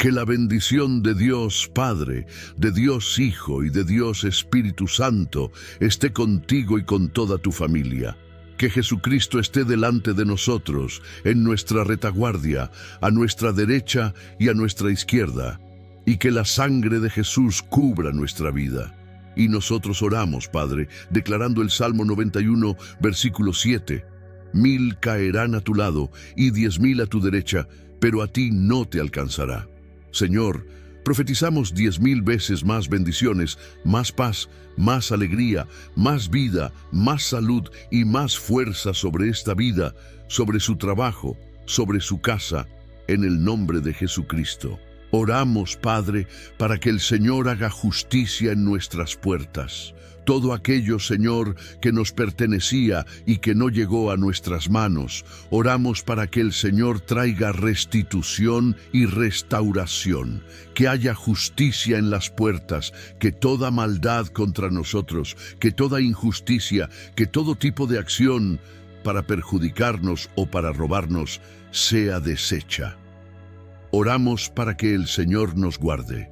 Que la bendición de Dios Padre, de Dios Hijo y de Dios Espíritu Santo esté contigo y con toda tu familia. Que Jesucristo esté delante de nosotros, en nuestra retaguardia, a nuestra derecha y a nuestra izquierda, y que la sangre de Jesús cubra nuestra vida. Y nosotros oramos, Padre, declarando el Salmo 91, versículo 7. 1000 caerán a tu lado y 10.000 a tu derecha, pero a ti no te alcanzará. Señor, profetizamos 10.000 veces más bendiciones, más paz, más alegría, más vida, más salud y más fuerza sobre esta vida, sobre su trabajo, sobre su casa, en el nombre de Jesucristo. Oramos, Padre, para que el Señor haga justicia en nuestras puertas. Todo aquello, Señor, que nos pertenecía y que no llegó a nuestras manos, oramos para que el Señor traiga restitución y restauración, que haya justicia en las puertas, que toda maldad contra nosotros, que toda injusticia, que todo tipo de acción para perjudicarnos o para robarnos sea deshecha. Oramos para que el Señor nos guarde.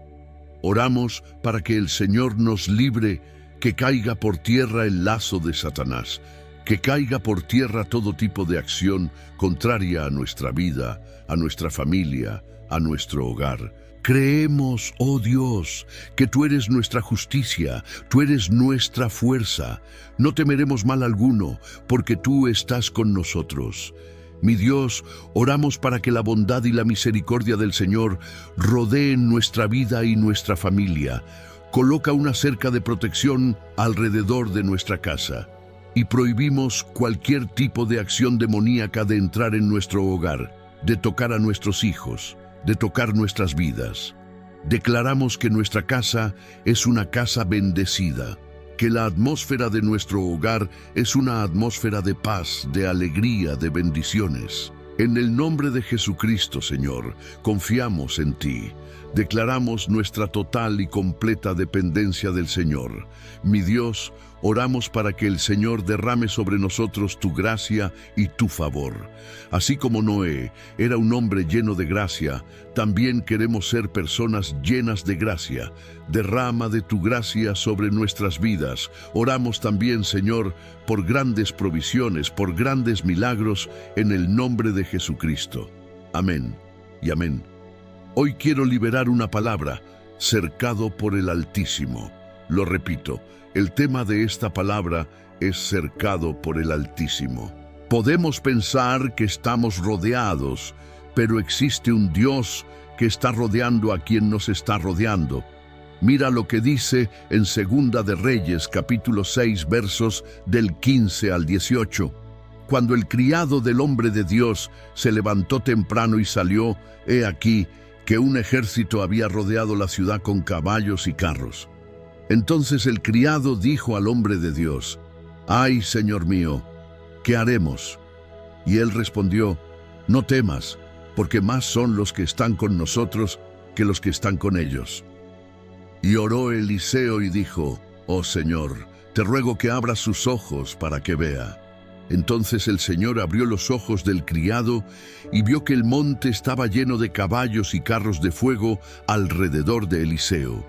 Oramos para que el Señor nos libre, que caiga por tierra el lazo de Satanás, que caiga por tierra todo tipo de acción contraria a nuestra vida, a nuestra familia, a nuestro hogar. Creemos, oh Dios, que tú eres nuestra justicia, tú eres nuestra fuerza. No temeremos mal alguno, porque tú estás con nosotros. Mi Dios, oramos para que la bondad y la misericordia del Señor rodeen nuestra vida y nuestra familia. Coloca una cerca de protección alrededor de nuestra casa y prohibimos cualquier tipo de acción demoníaca de entrar en nuestro hogar, de tocar a nuestros hijos, de tocar nuestras vidas. Declaramos que nuestra casa es una casa bendecida, que la atmósfera de nuestro hogar es una atmósfera de paz, de alegría, de bendiciones. En el nombre de Jesucristo, Señor, confiamos en ti. Declaramos nuestra total y completa dependencia del Señor. Mi Dios, oramos para que el Señor derrame sobre nosotros tu gracia y tu favor. Así como Noé era un hombre lleno de gracia, también queremos ser personas llenas de gracia. Derrama de tu gracia sobre nuestras vidas. Oramos también, Señor, por grandes provisiones, por grandes milagros, en el nombre de Jesucristo. Amén y amén. Hoy quiero liberar una palabra, cercado por el Altísimo. Lo repito, el tema de esta palabra es cercado por el Altísimo. Podemos pensar que estamos rodeados, pero existe un Dios que está rodeando a quien nos está rodeando. Mira lo que dice en Segunda de Reyes, capítulo 6, versos del 15 al 18. Cuando el criado del hombre de Dios se levantó temprano y salió, he aquí que un ejército había rodeado la ciudad con caballos y carros. Entonces el criado dijo al hombre de Dios: «Ay, Señor mío, ¿qué haremos?» Y él respondió: «No temas, porque más son los que están con nosotros que los que están con ellos». Y oró Eliseo y dijo: «Oh Señor, te ruego que abras sus ojos para que vea». Entonces el Señor abrió los ojos del criado y vio que el monte estaba lleno de caballos y carros de fuego alrededor de Eliseo.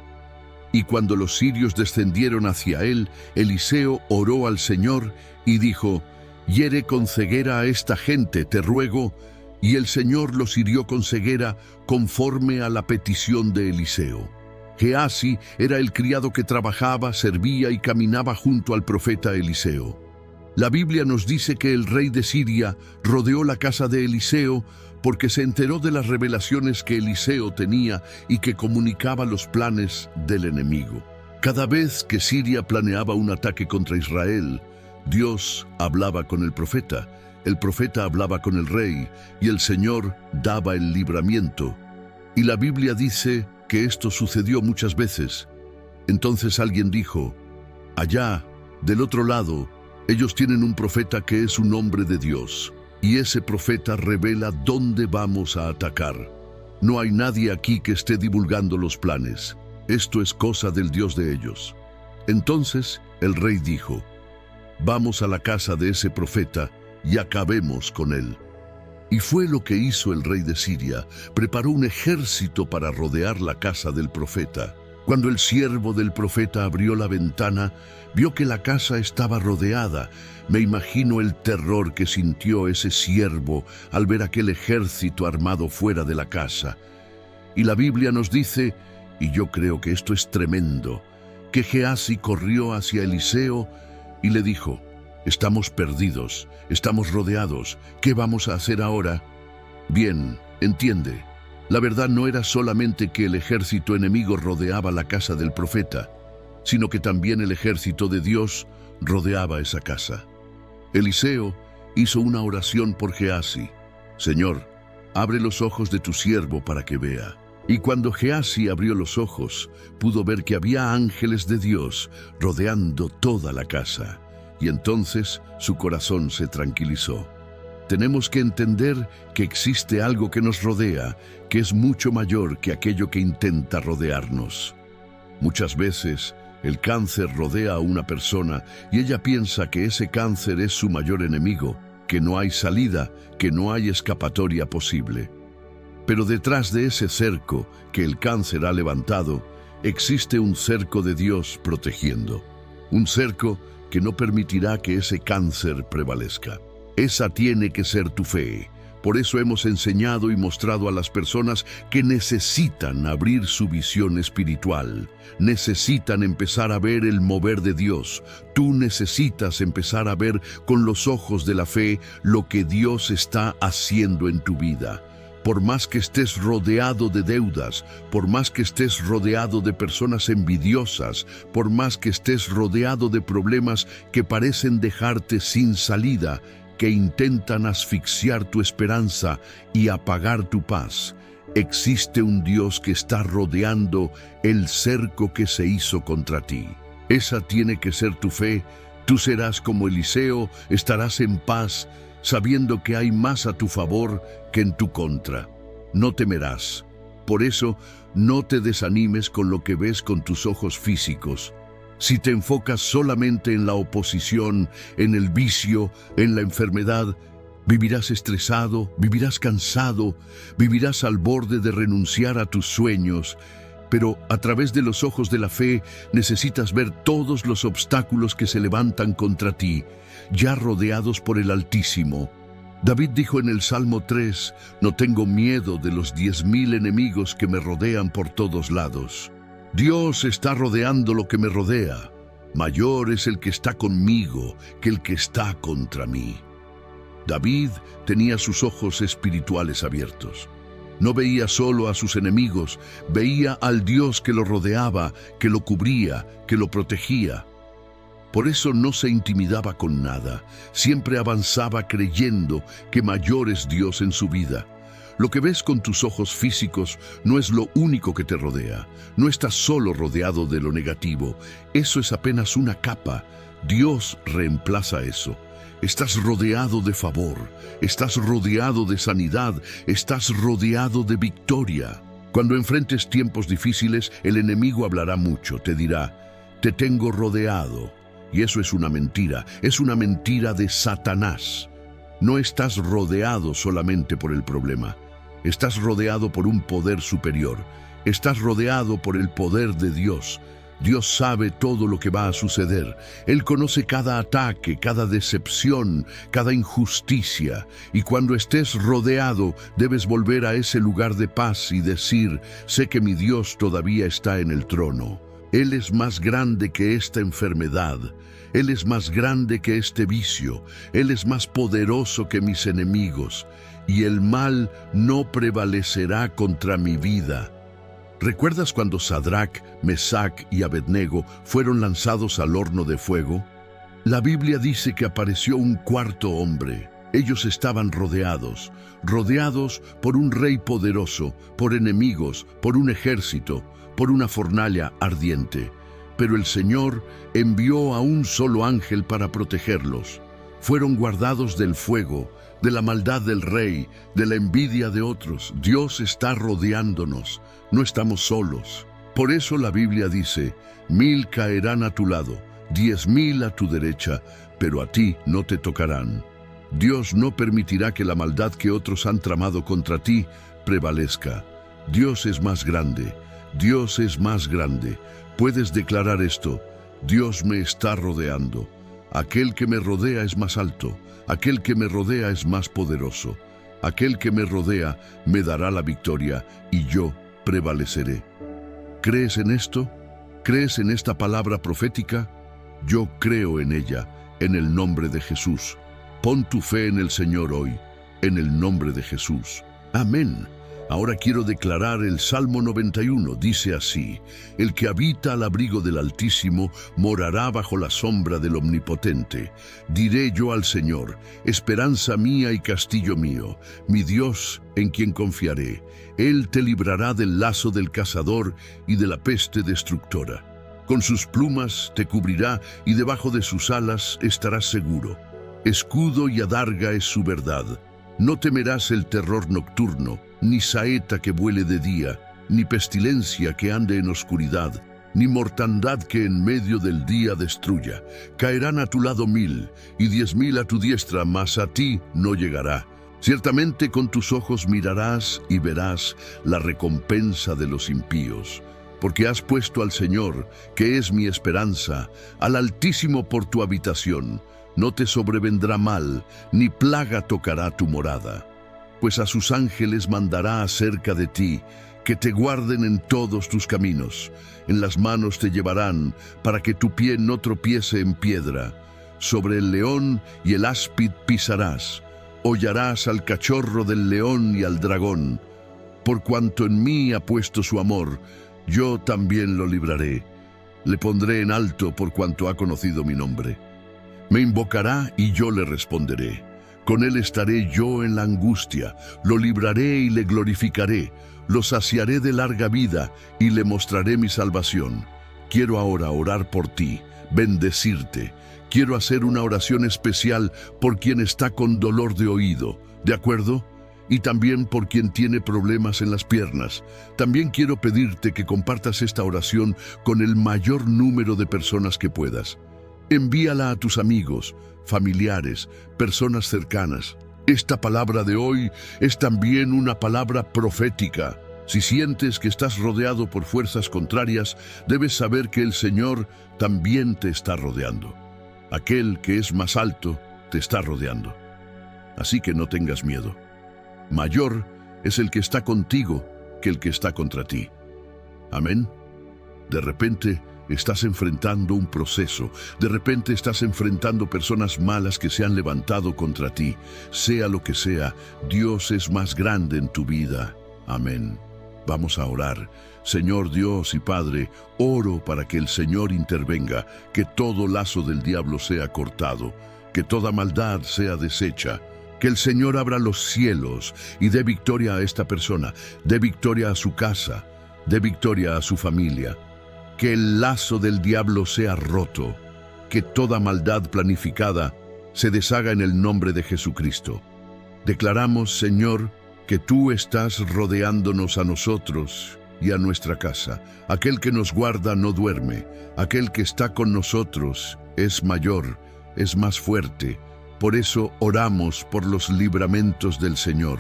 Y cuando los sirios descendieron hacia él, Eliseo oró al Señor y dijo: «Hiere con ceguera a esta gente, te ruego». Y el Señor los hirió con ceguera conforme a la petición de Eliseo. Geasi era el criado que trabajaba, servía y caminaba junto al profeta Eliseo. La Biblia nos dice que el rey de Siria rodeó la casa de Eliseo porque se enteró de las revelaciones que Eliseo tenía y que comunicaba los planes del enemigo. Cada vez que Siria planeaba un ataque contra Israel, Dios hablaba con el profeta hablaba con el rey y el Señor daba el libramiento. Y la Biblia dice que esto sucedió muchas veces. Entonces alguien dijo: «Allá, del otro lado, ellos tienen un profeta que es un hombre de Dios, y ese profeta revela dónde vamos a atacar. No hay nadie aquí que esté divulgando los planes. Esto es cosa del Dios de ellos». Entonces el rey dijo: «Vamos a la casa de ese profeta y acabemos con él». Y fue lo que hizo el rey de Siria. Preparó un ejército para rodear la casa del profeta. Cuando el siervo del profeta abrió la ventana, vio que la casa estaba rodeada. Me imagino el terror que sintió ese siervo al ver aquel ejército armado fuera de la casa. Y la Biblia nos dice, y yo creo que esto es tremendo, que Gehazi corrió hacia Eliseo y le dijo: «Estamos perdidos, estamos rodeados, ¿qué vamos a hacer ahora?» Bien, entiende, la verdad no era solamente que el ejército enemigo rodeaba la casa del profeta, sino que también el ejército de Dios rodeaba esa casa. Eliseo hizo una oración por Gehazi: «Señor, abre los ojos de tu siervo para que vea». Y cuando Gehazi abrió los ojos, pudo ver que había ángeles de Dios rodeando toda la casa. Y entonces su corazón se tranquilizó. Tenemos que entender que existe algo que nos rodea, que es mucho mayor que aquello que intenta rodearnos. Muchas veces el cáncer rodea a una persona y ella piensa que ese cáncer es su mayor enemigo, que no hay salida, que no hay escapatoria posible. Pero detrás de ese cerco que el cáncer ha levantado, existe un cerco de Dios protegiendo. Un cerco que no permitirá que ese cáncer prevalezca. Esa tiene que ser tu fe. Por eso hemos enseñado y mostrado a las personas que necesitan abrir su visión espiritual. Necesitan empezar a ver el mover de Dios. Tú necesitas empezar a ver con los ojos de la fe lo que Dios está haciendo en tu vida. Por más que estés rodeado de deudas, por más que estés rodeado de personas envidiosas, por más que estés rodeado de problemas que parecen dejarte sin salida, que intentan asfixiar tu esperanza y apagar tu paz, existe un Dios que está rodeando el cerco que se hizo contra ti. Esa tiene que ser tu fe. Tú serás como Eliseo, estarás en paz, sabiendo que hay más a tu favor que en tu contra. No temerás. Por eso, no te desanimes con lo que ves con tus ojos físicos. Si te enfocas solamente en la oposición, en el vicio, en la enfermedad, vivirás estresado, vivirás cansado, vivirás al borde de renunciar a tus sueños. Pero a través de los ojos de la fe necesitas ver todos los obstáculos que se levantan contra ti, ya rodeados por el Altísimo. David dijo en el Salmo 3, «No tengo miedo de los 10,000 enemigos que me rodean por todos lados». Dios está rodeando lo que me rodea. Mayor es el que está conmigo que el que está contra mí. David tenía sus ojos espirituales abiertos. No veía solo a sus enemigos, veía al Dios que lo rodeaba, que lo cubría, que lo protegía. Por eso no se intimidaba con nada, siempre avanzaba creyendo que mayor es Dios en su vida. Lo que ves con tus ojos físicos no es lo único que te rodea. No estás solo rodeado de lo negativo. Eso es apenas una capa. Dios reemplaza eso. Estás rodeado de favor, estás rodeado de sanidad, estás rodeado de victoria. Cuando enfrentes tiempos difíciles, el enemigo hablará mucho, te dirá, «Te tengo rodeado». Y eso es una mentira de Satanás. No estás rodeado solamente por el problema. Estás rodeado por un poder superior. Estás rodeado por el poder de Dios. Dios sabe todo lo que va a suceder. Él conoce cada ataque, cada decepción, cada injusticia. Y cuando estés rodeado, debes volver a ese lugar de paz y decir, «Sé que mi Dios todavía está en el trono. Él es más grande que esta enfermedad. Él es más grande que este vicio. Él es más poderoso que mis enemigos. Y el mal no prevalecerá contra mi vida». ¿Recuerdas cuando Sadrac, Mesac y Abednego fueron lanzados al horno de fuego? La Biblia dice que apareció un cuarto hombre. Ellos estaban rodeados por un rey poderoso, por enemigos, por un ejército, por una fornalla ardiente. Pero el Señor envió a un solo ángel para protegerlos. Fueron guardados del fuego, de la maldad del rey, de la envidia de otros. Dios está rodeándonos. No estamos solos. Por eso la Biblia dice, 1000 caerán a tu lado, 10,000 a tu derecha, pero a ti no te tocarán. Dios no permitirá que la maldad que otros han tramado contra ti prevalezca. Dios es más grande. Dios es más grande. Puedes declarar esto: Dios me está rodeando. Aquel que me rodea es más alto. Aquel que me rodea es más poderoso. Aquel que me rodea me dará la victoria y yo prevaleceré. ¿Crees en esto? ¿Crees en esta palabra profética? Yo creo en ella, en el nombre de Jesús. Pon tu fe en el Señor hoy, en el nombre de Jesús. Amén. Ahora quiero declarar el Salmo 91. Dice así: el que habita al abrigo del Altísimo morará bajo la sombra del Omnipotente. Diré yo al Señor: esperanza mía y castillo mío, mi Dios en quien confiaré. Él te librará del lazo del cazador y de la peste destructora. Con sus plumas te cubrirá y debajo de sus alas estarás seguro. Escudo y adarga es su verdad. No temerás el terror nocturno, ni saeta que vuele de día, ni pestilencia que ande en oscuridad, ni mortandad que en medio del día destruya. Caerán a tu lado 1000 y 10.000 a tu diestra, mas a ti no llegará. Ciertamente con tus ojos mirarás y verás la recompensa de los impíos. Porque has puesto al Señor, que es mi esperanza, al Altísimo por tu habitación. No te sobrevendrá mal, ni plaga tocará tu morada. Pues a sus ángeles mandará acerca de ti, que te guarden en todos tus caminos. En las manos te llevarán, para que tu pie no tropiece en piedra. Sobre el león y el áspid pisarás. Hollarás al cachorro del león y al dragón. Por cuanto en mí ha puesto su amor, yo también lo libraré. Le pondré en alto por cuanto ha conocido mi nombre. Me invocará y yo le responderé. Con él estaré yo en la angustia. Lo libraré y le glorificaré. Lo saciaré de larga vida y le mostraré mi salvación. Quiero ahora orar por ti, bendecirte. Quiero hacer una oración especial por quien está con dolor de oído. ¿De acuerdo? Y también por quien tiene problemas en las piernas. También quiero pedirte que compartas esta oración con el mayor número de personas que puedas. Envíala a tus amigos, familiares, personas cercanas. Esta palabra de hoy es también una palabra profética. Si sientes que estás rodeado por fuerzas contrarias, debes saber que el Señor también te está rodeando. Aquel que es más alto te está rodeando. Así que no tengas miedo. Mayor es el que está contigo que el que está contra ti. Amén. De repente estás enfrentando un proceso. De repente estás enfrentando personas malas que se han levantado contra ti. Sea lo que sea, Dios es más grande en tu vida. Amén. Vamos a orar. Señor Dios y Padre, oro para que el Señor intervenga, que todo lazo del diablo sea cortado, que toda maldad sea deshecha. Que el Señor abra los cielos y dé victoria a esta persona, dé victoria a su casa, dé victoria a su familia. Que el lazo del diablo sea roto, que toda maldad planificada se deshaga en el nombre de Jesucristo. Declaramos, Señor, que tú estás rodeándonos a nosotros y a nuestra casa. Aquel que nos guarda no duerme, aquel que está con nosotros es mayor, es más fuerte. Por eso oramos por los libramentos del Señor.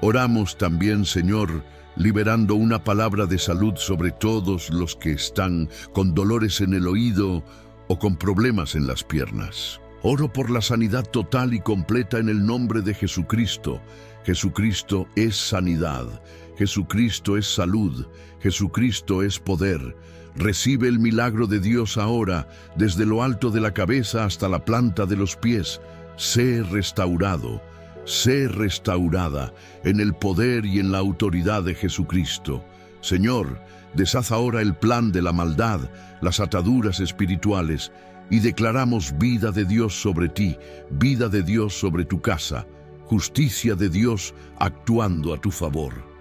Oramos también, Señor, liberando una palabra de salud sobre todos los que están con dolores en el oído o con problemas en las piernas. Oro por la sanidad total y completa en el nombre de Jesucristo. Jesucristo es sanidad. Jesucristo es salud. Jesucristo es poder. Recibe el milagro de Dios ahora, desde lo alto de la cabeza hasta la planta de los pies. Sé restaurado, sé restaurada en el poder y en la autoridad de Jesucristo. Señor, deshaz ahora el plan de la maldad, las ataduras espirituales, y declaramos vida de Dios sobre ti, vida de Dios sobre tu casa, justicia de Dios actuando a tu favor.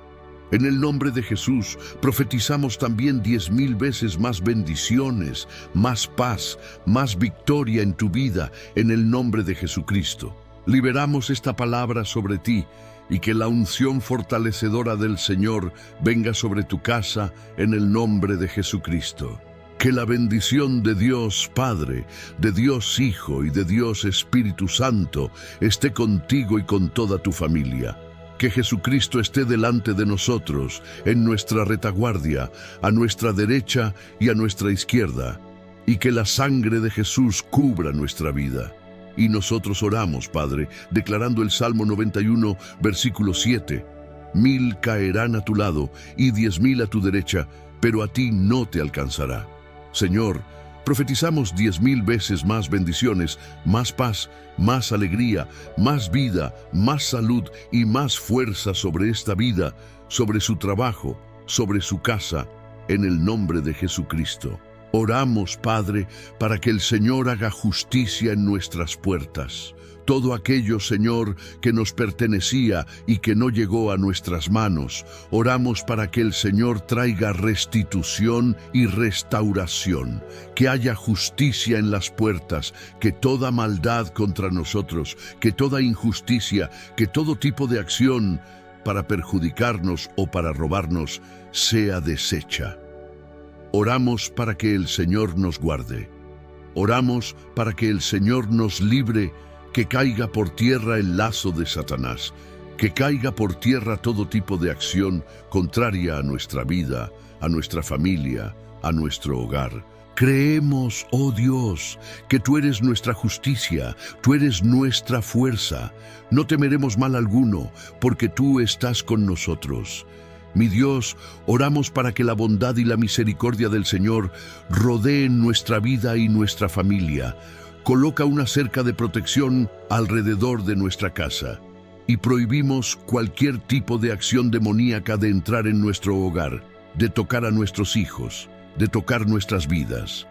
En el nombre de Jesús, profetizamos también 10,000 veces más bendiciones, más paz, más victoria en tu vida, en el nombre de Jesucristo. Liberamos esta palabra sobre ti y que la unción fortalecedora del Señor venga sobre tu casa en el nombre de Jesucristo. Que la bendición de Dios Padre, de Dios Hijo y de Dios Espíritu Santo esté contigo y con toda tu familia. Que Jesucristo esté delante de nosotros, en nuestra retaguardia, a nuestra derecha y a nuestra izquierda. Y que la sangre de Jesús cubra nuestra vida. Y nosotros oramos, Padre, declarando el Salmo 91, versículo 7. 1000 caerán a tu lado y 10.000 a tu derecha, pero a ti no te alcanzará. Señor, profetizamos 10.000 veces más bendiciones, más paz, más alegría, más vida, más salud y más fuerza sobre esta vida, sobre su trabajo, sobre su casa, en el nombre de Jesucristo. Oramos, Padre, para que el Señor haga justicia en nuestras puertas. Todo aquello, Señor, que nos pertenecía y que no llegó a nuestras manos, oramos para que el Señor traiga restitución y restauración, que haya justicia en las puertas, que toda maldad contra nosotros, que toda injusticia, que todo tipo de acción para perjudicarnos o para robarnos sea deshecha. Oramos para que el Señor nos guarde. Oramos para que el Señor nos libre, que caiga por tierra el lazo de Satanás, que caiga por tierra todo tipo de acción contraria a nuestra vida, a nuestra familia, a nuestro hogar. Creemos, oh Dios, que tú eres nuestra justicia, tú eres nuestra fuerza. No temeremos mal alguno, porque tú estás con nosotros. Mi Dios, oramos para que la bondad y la misericordia del Señor rodeen nuestra vida y nuestra familia. Coloca una cerca de protección alrededor de nuestra casa y prohibimos cualquier tipo de acción demoníaca de entrar en nuestro hogar, de tocar a nuestros hijos, de tocar nuestras vidas.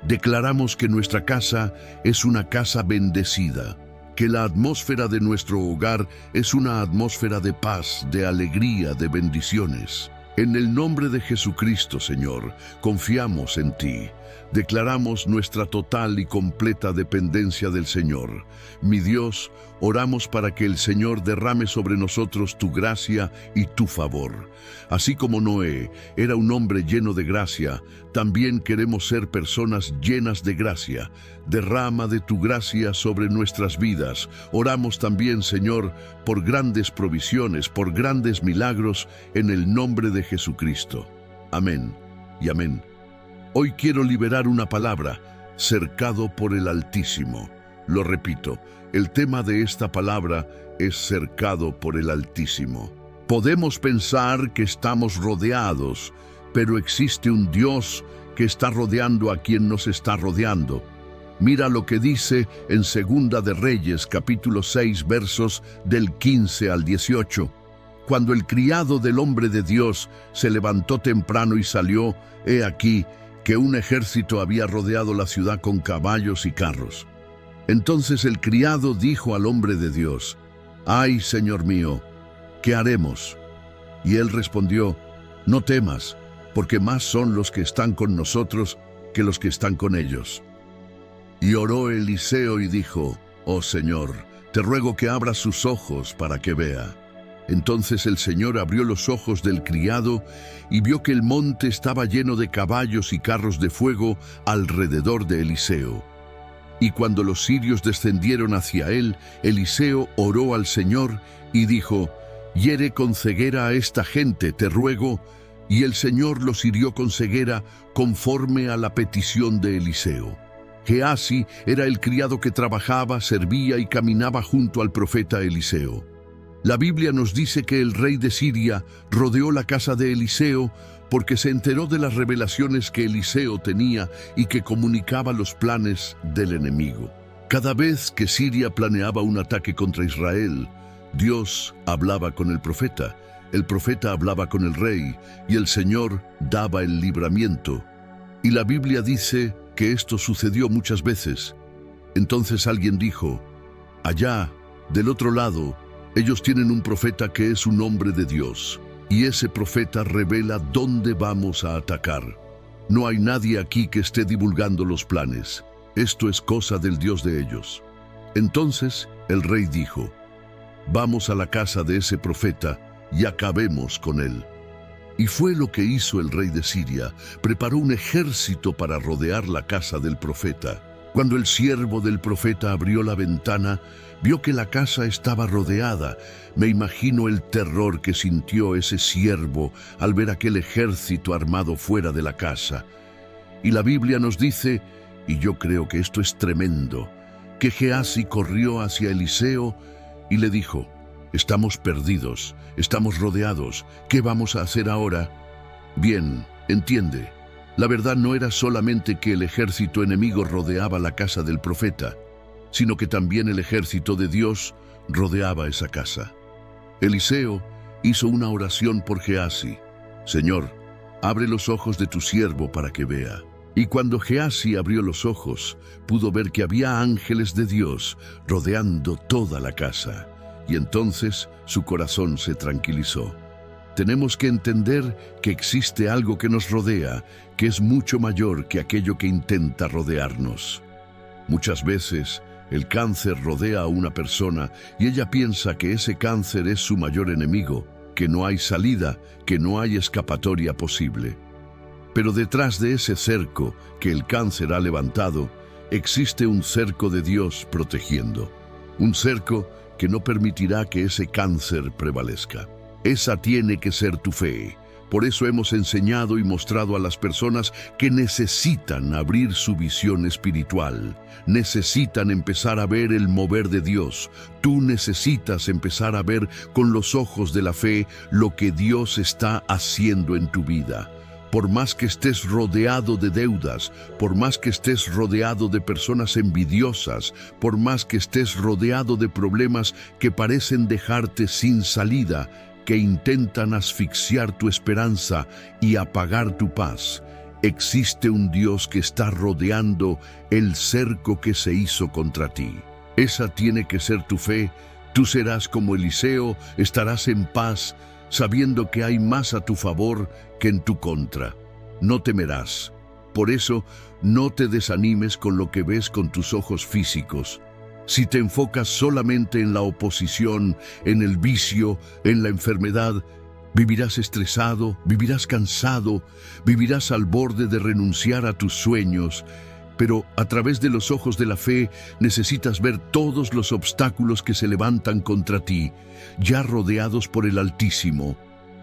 Declaramos que nuestra casa es una casa bendecida, que la atmósfera de nuestro hogar es una atmósfera de paz, de alegría, de bendiciones. En el nombre de Jesucristo, Señor, confiamos en ti. Declaramos nuestra total y completa dependencia del Señor. Mi Dios, oramos para que el Señor derrame sobre nosotros tu gracia y tu favor. Así como Noé era un hombre lleno de gracia, también queremos ser personas llenas de gracia. Derrama de tu gracia sobre nuestras vidas. Oramos también, Señor, por grandes provisiones, por grandes milagros, en el nombre de Jesucristo. Amén y amén. Hoy quiero liberar una palabra, cercado por el Altísimo. Lo repito, el tema de esta palabra es cercado por el Altísimo. Podemos pensar que estamos rodeados, pero existe un Dios que está rodeando a quien nos está rodeando. Mira lo que dice en Segunda de Reyes, capítulo 6, versos del 15 al 18. Cuando el criado del hombre de Dios se levantó temprano y salió, he aquí, que un ejército había rodeado la ciudad con caballos y carros. Entonces el criado dijo al hombre de Dios: «Ay, Señor mío, ¿qué haremos?» Y él respondió: «No temas, porque más son los que están con nosotros que los que están con ellos». Y oró Eliseo y dijo: «Oh Señor, te ruego que abras sus ojos para que vea». Entonces el Señor abrió los ojos del criado y vio que el monte estaba lleno de caballos y carros de fuego alrededor de Eliseo. Y cuando los sirios descendieron hacia él, Eliseo oró al Señor y dijo: «Hiere con ceguera a esta gente, te ruego». Y el Señor los hirió con ceguera conforme a la petición de Eliseo. Geasi era el criado que trabajaba, servía y caminaba junto al profeta Eliseo. La Biblia nos dice que el rey de Siria rodeó la casa de Eliseo porque se enteró de las revelaciones que Eliseo tenía y que comunicaba los planes del enemigo. Cada vez que Siria planeaba un ataque contra Israel, Dios hablaba con el profeta hablaba con el rey y el Señor daba el libramiento. Y la Biblia dice que esto sucedió muchas veces. Entonces alguien dijo: «Allá, del otro lado, ellos tienen un profeta que es un hombre de Dios, y ese profeta revela dónde vamos a atacar. No hay nadie aquí que esté divulgando los planes. Esto es cosa del Dios de ellos». Entonces el rey dijo: «Vamos a la casa de ese profeta y acabemos con él». Y fue lo que hizo el rey de Siria. Preparó un ejército para rodear la casa del profeta. Cuando el siervo del profeta abrió la ventana, vio que la casa estaba rodeada. Me imagino el terror que sintió ese siervo al ver aquel ejército armado fuera de la casa. Y la Biblia nos dice, y yo creo que esto es tremendo, que Gehazi corrió hacia Eliseo y le dijo: «Estamos perdidos, estamos rodeados, ¿qué vamos a hacer ahora?» Bien, entiende, la verdad no era solamente que el ejército enemigo rodeaba la casa del profeta, sino que también el ejército de Dios rodeaba esa casa. Eliseo hizo una oración por Gehazi: «Señor, abre los ojos de tu siervo para que vea». Y cuando Gehazi abrió los ojos, pudo ver que había ángeles de Dios rodeando toda la casa. Y entonces su corazón se tranquilizó. Tenemos que entender que existe algo que nos rodea, que es mucho mayor que aquello que intenta rodearnos. Muchas veces el cáncer rodea a una persona y ella piensa que ese cáncer es su mayor enemigo, que no hay salida, que no hay escapatoria posible. Pero detrás de ese cerco que el cáncer ha levantado, existe un cerco de Dios protegiendo. Un cerco que no permitirá que ese cáncer prevalezca. Esa tiene que ser tu fe. Por eso hemos enseñado y mostrado a las personas que necesitan abrir su visión espiritual. Necesitan empezar a ver el mover de Dios. Tú necesitas empezar a ver con los ojos de la fe lo que Dios está haciendo en tu vida. Por más que estés rodeado de deudas, por más que estés rodeado de personas envidiosas, por más que estés rodeado de problemas que parecen dejarte sin salida, que intentan asfixiar tu esperanza y apagar tu paz, existe un Dios que está rodeando el cerco que se hizo contra ti. Esa tiene que ser tu fe. Tú serás como Eliseo, estarás en paz, sabiendo que hay más a tu favor que en tu contra. No temerás. Por eso, no te desanimes con lo que ves con tus ojos físicos. Si te enfocas solamente en la oposición, en el vicio, en la enfermedad, vivirás estresado, vivirás cansado, vivirás al borde de renunciar a tus sueños. Pero a través de los ojos de la fe necesitas ver todos los obstáculos que se levantan contra ti, ya rodeados por el Altísimo.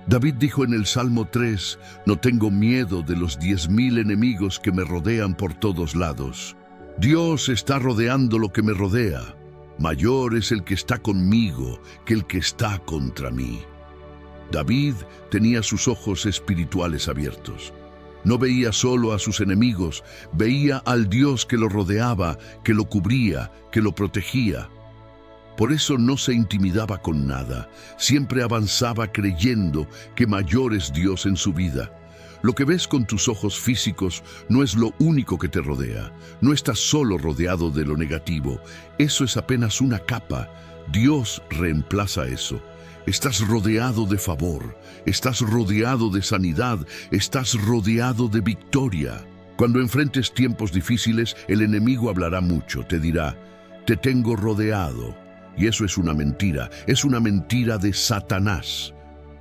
David dijo en el Salmo 3, «No tengo miedo de los 10,000 enemigos que me rodean por todos lados». Dios está rodeando lo que me rodea. Mayor es el que está conmigo que el que está contra mí. David tenía sus ojos espirituales abiertos. No veía solo a sus enemigos, veía al Dios que lo rodeaba, que lo cubría, que lo protegía. Por eso no se intimidaba con nada, siempre avanzaba creyendo que mayor es Dios en su vida. Lo que ves con tus ojos físicos no es lo único que te rodea. No estás solo rodeado de lo negativo. Eso es apenas una capa. Dios reemplaza eso. Estás rodeado de favor, estás rodeado de sanidad, estás rodeado de victoria. Cuando enfrentes tiempos difíciles, el enemigo hablará mucho, te dirá, «Te tengo rodeado». Y eso es una mentira de Satanás.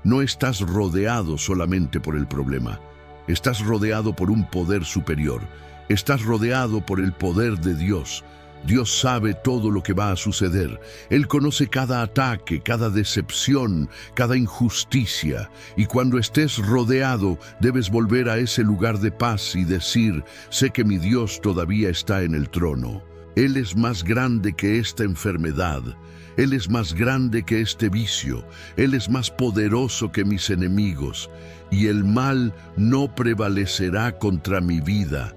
No estás rodeado solamente por el problema. Estás rodeado por un poder superior. Estás rodeado por el poder de Dios. Dios sabe todo lo que va a suceder. Él conoce cada ataque, cada decepción, cada injusticia. Y cuando estés rodeado, debes volver a ese lugar de paz y decir, «Sé que mi Dios todavía está en el trono. Él es más grande que esta enfermedad. Él es más grande que este vicio. Él es más poderoso que mis enemigos. Y el mal no prevalecerá contra mi vida».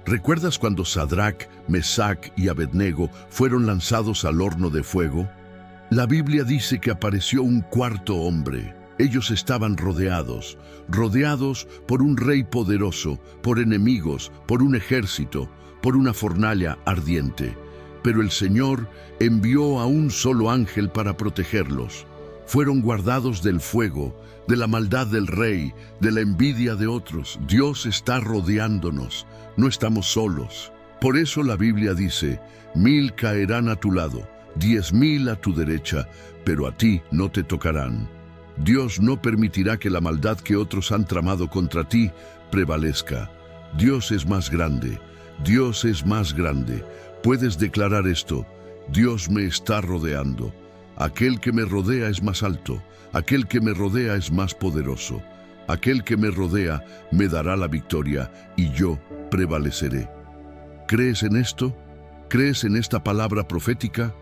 ¿Recuerdas cuando Sadrac, Mesac y Abednego fueron lanzados al horno de fuego? La Biblia dice que apareció un cuarto hombre. Ellos estaban rodeados por un rey poderoso, por enemigos, por un ejército, por una fornalla ardiente. Pero el Señor envió a un solo ángel para protegerlos. Fueron guardados del fuego, de la maldad del rey, de la envidia de otros. Dios está rodeándonos. No estamos solos. Por eso la Biblia dice, 1,000 caerán a tu lado, 10,000 a tu derecha, pero a ti no te tocarán. Dios no permitirá que la maldad que otros han tramado contra ti prevalezca. Dios es más grande. Dios es más grande. Puedes declarar esto: Dios me está rodeando. Aquel que me rodea es más alto. Aquel que me rodea es más poderoso. Aquel que me rodea me dará la victoria y yo prevaleceré. ¿Crees en esto? ¿Crees en esta palabra profética?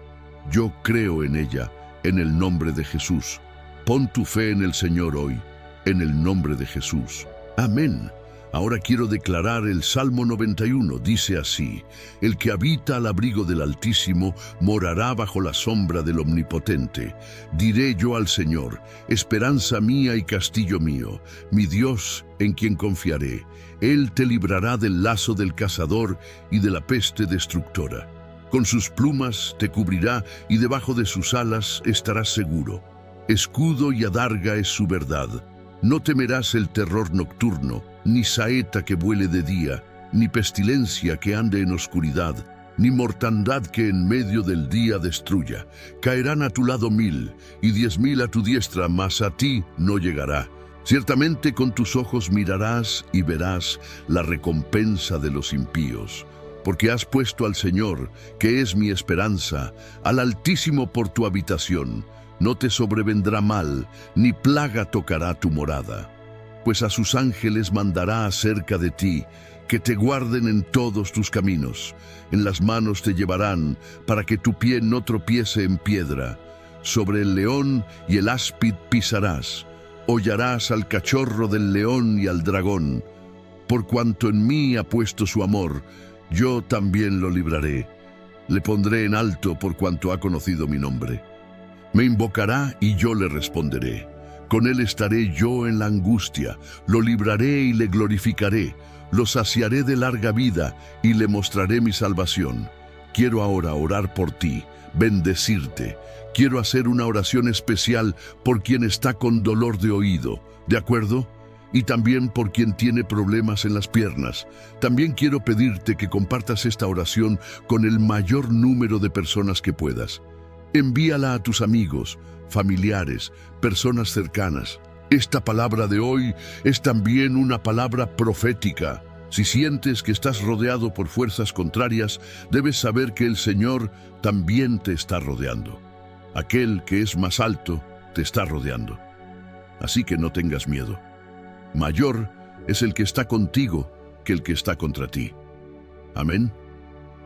Yo creo en ella, en el nombre de Jesús. Pon tu fe en el Señor hoy, en el nombre de Jesús. Amén. Ahora quiero declarar el Salmo 91. Dice así: el que habita al abrigo del Altísimo morará bajo la sombra del Omnipotente. Diré yo al Señor: esperanza mía y castillo mío, mi Dios en quien confiaré. Él te librará del lazo del cazador y de la peste destructora. Con sus plumas te cubrirá y debajo de sus alas estarás seguro. Escudo y adarga es su verdad. No temerás el terror nocturno, ni saeta que vuele de día, ni pestilencia que ande en oscuridad, ni mortandad que en medio del día destruya. Caerán a tu lado 1000 y 10.000 a tu diestra, mas a ti no llegará. Ciertamente con tus ojos mirarás y verás la recompensa de los impíos. Porque has puesto al Señor, que es mi esperanza, al Altísimo por tu habitación. No te sobrevendrá mal, ni plaga tocará tu morada. Pues a sus ángeles mandará acerca de ti, que te guarden en todos tus caminos. En las manos te llevarán, para que tu pie no tropiece en piedra. Sobre el león y el áspid pisarás. Hollarás al cachorro del león y al dragón. Por cuanto en mí ha puesto su amor, yo también lo libraré. Le pondré en alto por cuanto ha conocido mi nombre. Me invocará y yo le responderé. Con él estaré yo en la angustia. Lo libraré y le glorificaré. Lo saciaré de larga vida y le mostraré mi salvación. Quiero ahora orar por ti, bendecirte. Quiero hacer una oración especial por quien está con dolor de oído. ¿De acuerdo? Y también por quien tiene problemas en las piernas. También quiero pedirte que compartas esta oración con el mayor número de personas que puedas. Envíala a tus amigos, familiares, personas cercanas. Esta palabra de hoy es también una palabra profética. Si sientes que estás rodeado por fuerzas contrarias, debes saber que el Señor también te está rodeando. Aquel que es más alto te está rodeando. Así que no tengas miedo. Mayor es el que está contigo que el que está contra ti. Amén.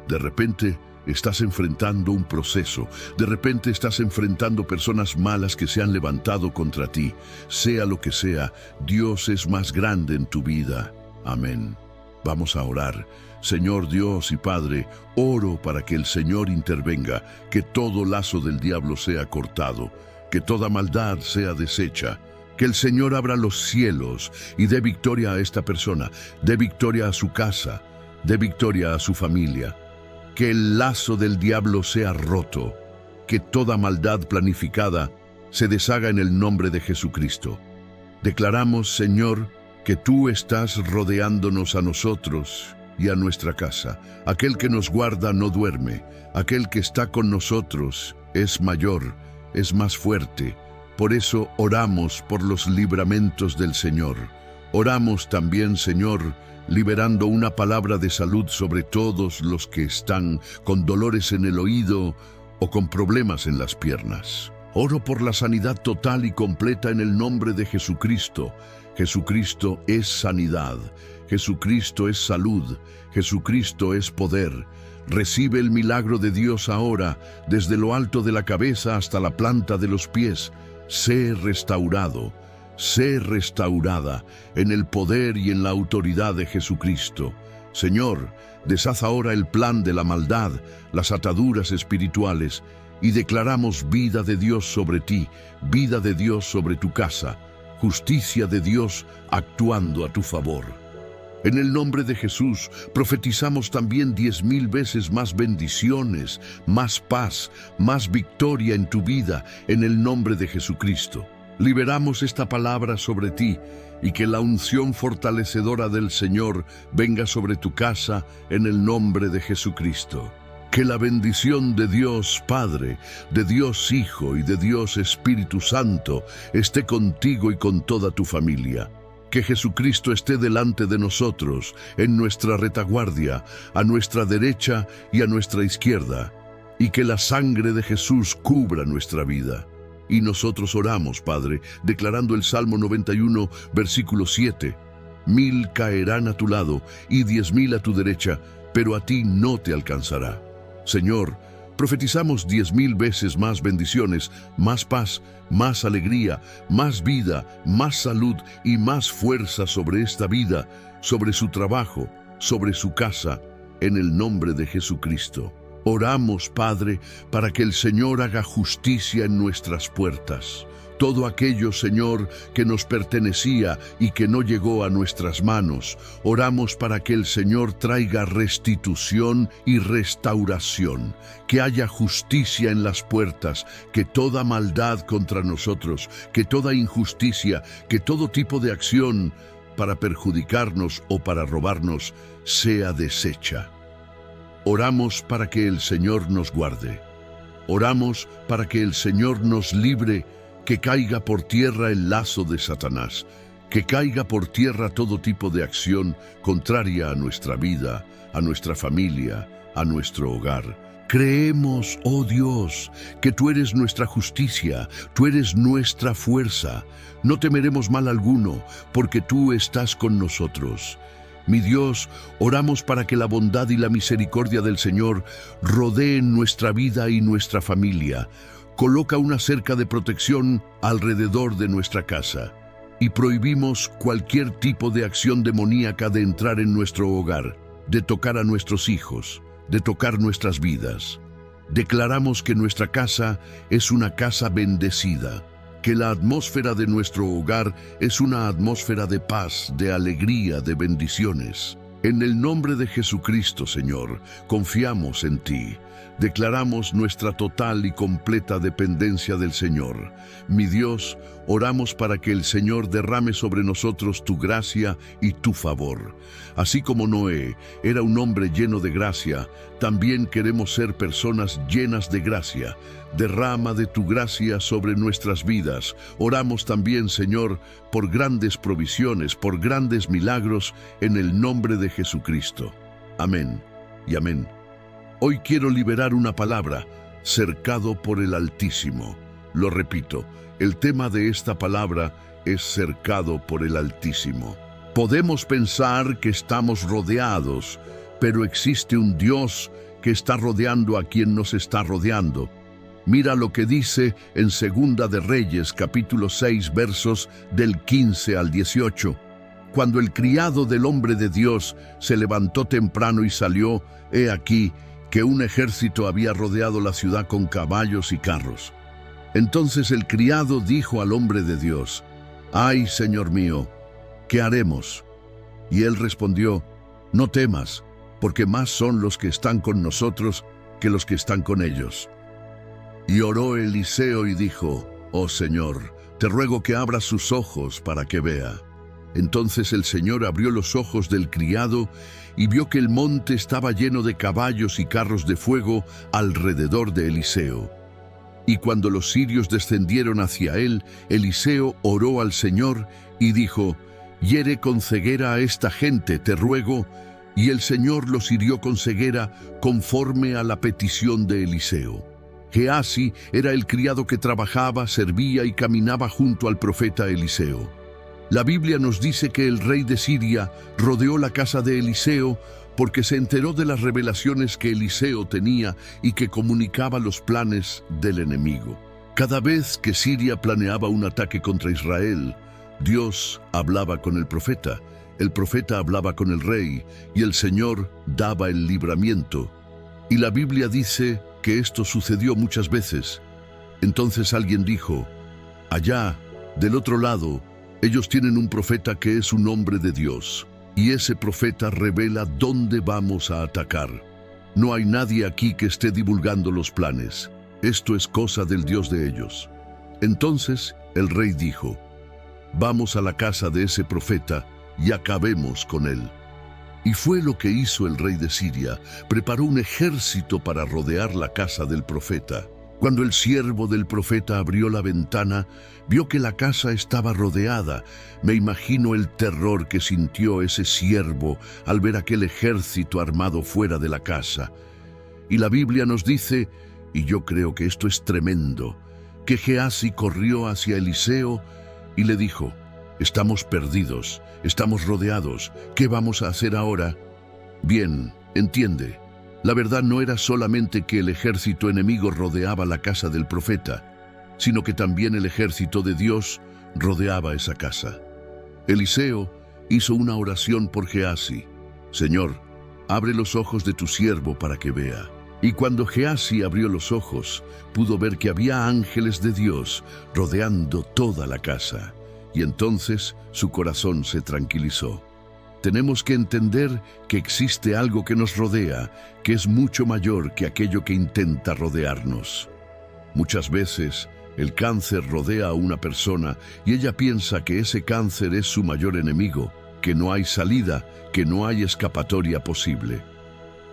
De repente estás enfrentando un proceso. De repente estás enfrentando personas malas que se han levantado contra ti. Sea lo que sea, Dios es más grande en tu vida. Amén. Vamos a orar. Señor Dios y Padre, oro para que el Señor intervenga, que todo lazo del diablo sea cortado, que toda maldad sea deshecha. Que el Señor abra los cielos y dé victoria a esta persona, dé victoria a su casa, dé victoria a su familia. Que el lazo del diablo sea roto, que toda maldad planificada se deshaga en el nombre de Jesucristo. Declaramos, Señor, que tú estás rodeándonos a nosotros y a nuestra casa. Aquel que nos guarda no duerme, aquel que está con nosotros es mayor, es más fuerte. Por eso oramos por los libramentos del Señor. Oramos también, Señor, liberando una palabra de salud sobre todos los que están con dolores en el oído o con problemas en las piernas. Oro por la sanidad total y completa en el nombre de Jesucristo. Jesucristo es sanidad. Jesucristo es salud. Jesucristo es poder. Recibe el milagro de Dios ahora, desde lo alto de la cabeza hasta la planta de los pies. Sé restaurado, sé restaurada en el poder y en la autoridad de Jesucristo. Señor, deshaz ahora el plan de la maldad, las ataduras espirituales, y declaramos vida de Dios sobre ti, vida de Dios sobre tu casa, justicia de Dios actuando a tu favor. En el nombre de Jesús, profetizamos también 10.000 veces más bendiciones, más paz, más victoria en tu vida, en el nombre de Jesucristo. Liberamos esta palabra sobre ti y que la unción fortalecedora del Señor venga sobre tu casa en el nombre de Jesucristo. Que la bendición de Dios Padre, de Dios Hijo y de Dios Espíritu Santo esté contigo y con toda tu familia. Que Jesucristo esté delante de nosotros, en nuestra retaguardia, a nuestra derecha y a nuestra izquierda, y que la sangre de Jesús cubra nuestra vida. Y nosotros oramos, Padre, declarando el Salmo 91, versículo 7. 1000 caerán a tu lado y 10,000 a tu derecha, pero a ti no te alcanzará. Señor, profetizamos 10,000 veces más bendiciones, más paz, más alegría, más vida, más salud y más fuerza sobre esta vida, sobre su trabajo, sobre su casa, en el nombre de Jesucristo. Oramos, Padre, para que el Señor haga justicia en nuestras puertas. Todo aquello, Señor, que nos pertenecía y que no llegó a nuestras manos, oramos para que el Señor traiga restitución y restauración, que haya justicia en las puertas, que toda maldad contra nosotros, que toda injusticia, que todo tipo de acción para perjudicarnos o para robarnos sea deshecha. Oramos para que el Señor nos guarde. Oramos para que el Señor nos libre, que caiga por tierra el lazo de Satanás, que caiga por tierra todo tipo de acción contraria a nuestra vida, a nuestra familia, a nuestro hogar. Creemos, oh Dios, que tú eres nuestra justicia, tú eres nuestra fuerza. No temeremos mal alguno, porque tú estás con nosotros. Mi Dios, oramos para que la bondad y la misericordia del Señor rodeen nuestra vida y nuestra familia. Coloca una cerca de protección alrededor de nuestra casa y prohibimos cualquier tipo de acción demoníaca de entrar en nuestro hogar, de tocar a nuestros hijos, de tocar nuestras vidas. Declaramos que nuestra casa es una casa bendecida, que la atmósfera de nuestro hogar es una atmósfera de paz, de alegría, de bendiciones. En el nombre de Jesucristo, Señor, confiamos en ti. Declaramos nuestra total y completa dependencia del Señor. Mi Dios, oramos para que el Señor derrame sobre nosotros tu gracia y tu favor. Así como Noé era un hombre lleno de gracia, también queremos ser personas llenas de gracia. Derrama de tu gracia sobre nuestras vidas. Oramos también, Señor, por grandes provisiones, por grandes milagros, en el nombre de Jesucristo. Amén y amén. Hoy quiero liberar una palabra, cercado por el Altísimo. Lo repito, el tema de esta palabra es cercado por el Altísimo. Podemos pensar que estamos rodeados, pero existe un Dios que está rodeando a quien nos está rodeando. Mira lo que dice en Segunda de Reyes, capítulo 6, versos del 15 al 18. Cuando el criado del hombre de Dios se levantó temprano y salió, he aquí que un ejército había rodeado la ciudad con caballos y carros. Entonces el criado dijo al hombre de Dios: «Ay, Señor mío, ¿qué haremos?» Y él respondió: «No temas, porque más son los que están con nosotros que los que están con ellos». Y oró Eliseo y dijo: «Oh Señor, te ruego que abras sus ojos para que vea». Entonces el Señor abrió los ojos del criado y vio que el monte estaba lleno de caballos y carros de fuego alrededor de Eliseo. Y cuando los sirios descendieron hacia él, Eliseo oró al Señor y dijo: «Hiere con ceguera a esta gente, te ruego». Y el Señor los hirió con ceguera conforme a la petición de Eliseo. Geasi era el criado que trabajaba, servía y caminaba junto al profeta Eliseo. La Biblia nos dice que el rey de Siria rodeó la casa de Eliseo porque se enteró de las revelaciones que Eliseo tenía y que comunicaba los planes del enemigo. Cada vez que Siria planeaba un ataque contra Israel, Dios hablaba con el profeta hablaba con el rey y el Señor daba el libramiento. Y la Biblia dice que esto sucedió muchas veces. Entonces alguien dijo: «Allá, del otro lado, ellos tienen un profeta que es un hombre de Dios, y ese profeta revela dónde vamos a atacar. No hay nadie aquí que esté divulgando los planes. Esto es cosa del Dios de ellos». Entonces el rey dijo: «Vamos a la casa de ese profeta y acabemos con él». Y fue lo que hizo el rey de Siria. Preparó un ejército para rodear la casa del profeta. Cuando el siervo del profeta abrió la ventana, vio que la casa estaba rodeada. Me imagino el terror que sintió ese siervo al ver aquel ejército armado fuera de la casa. Y la Biblia nos dice, y yo creo que esto es tremendo, que Gehazi corrió hacia Eliseo y le dijo: «Estamos perdidos, estamos rodeados, ¿qué vamos a hacer ahora?» Bien, entiende, la verdad no era solamente que el ejército enemigo rodeaba la casa del profeta, sino que también el ejército de Dios rodeaba esa casa. Eliseo hizo una oración por Gehazi: «Señor, abre los ojos de tu siervo para que vea». Y cuando Gehazi abrió los ojos, pudo ver que había ángeles de Dios rodeando toda la casa. Y entonces su corazón se tranquilizó. Tenemos que entender que existe algo que nos rodea, que es mucho mayor que aquello que intenta rodearnos. Muchas veces el cáncer rodea a una persona y ella piensa que ese cáncer es su mayor enemigo, que no hay salida, que no hay escapatoria posible.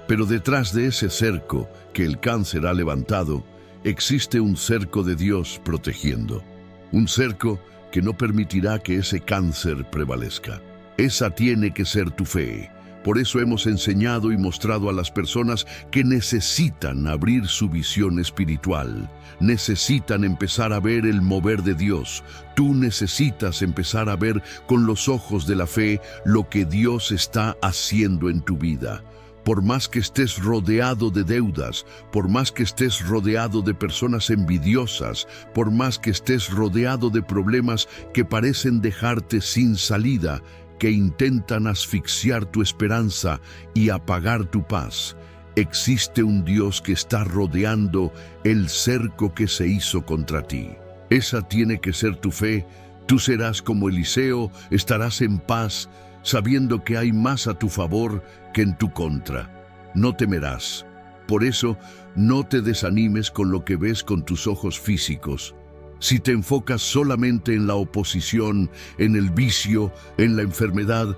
Pero detrás de ese cerco que el cáncer ha levantado, existe un cerco de Dios protegiendo. Un cerco que no permitirá que ese cáncer prevalezca. Esa tiene que ser tu fe. Por eso hemos enseñado y mostrado a las personas que necesitan abrir su visión espiritual. Necesitan empezar a ver el mover de Dios. Tú necesitas empezar a ver con los ojos de la fe lo que Dios está haciendo en tu vida. Por más que estés rodeado de deudas, por más que estés rodeado de personas envidiosas, por más que estés rodeado de problemas que parecen dejarte sin salida, que intentan asfixiar tu esperanza y apagar tu paz, existe un Dios que está rodeando el cerco que se hizo contra ti. Esa tiene que ser tu fe. Tú serás como Eliseo, estarás en paz, sabiendo que hay más a tu favor que en tu contra. No temerás. Por eso, no te desanimes con lo que ves con tus ojos físicos. Si te enfocas solamente en la oposición, en el vicio, en la enfermedad,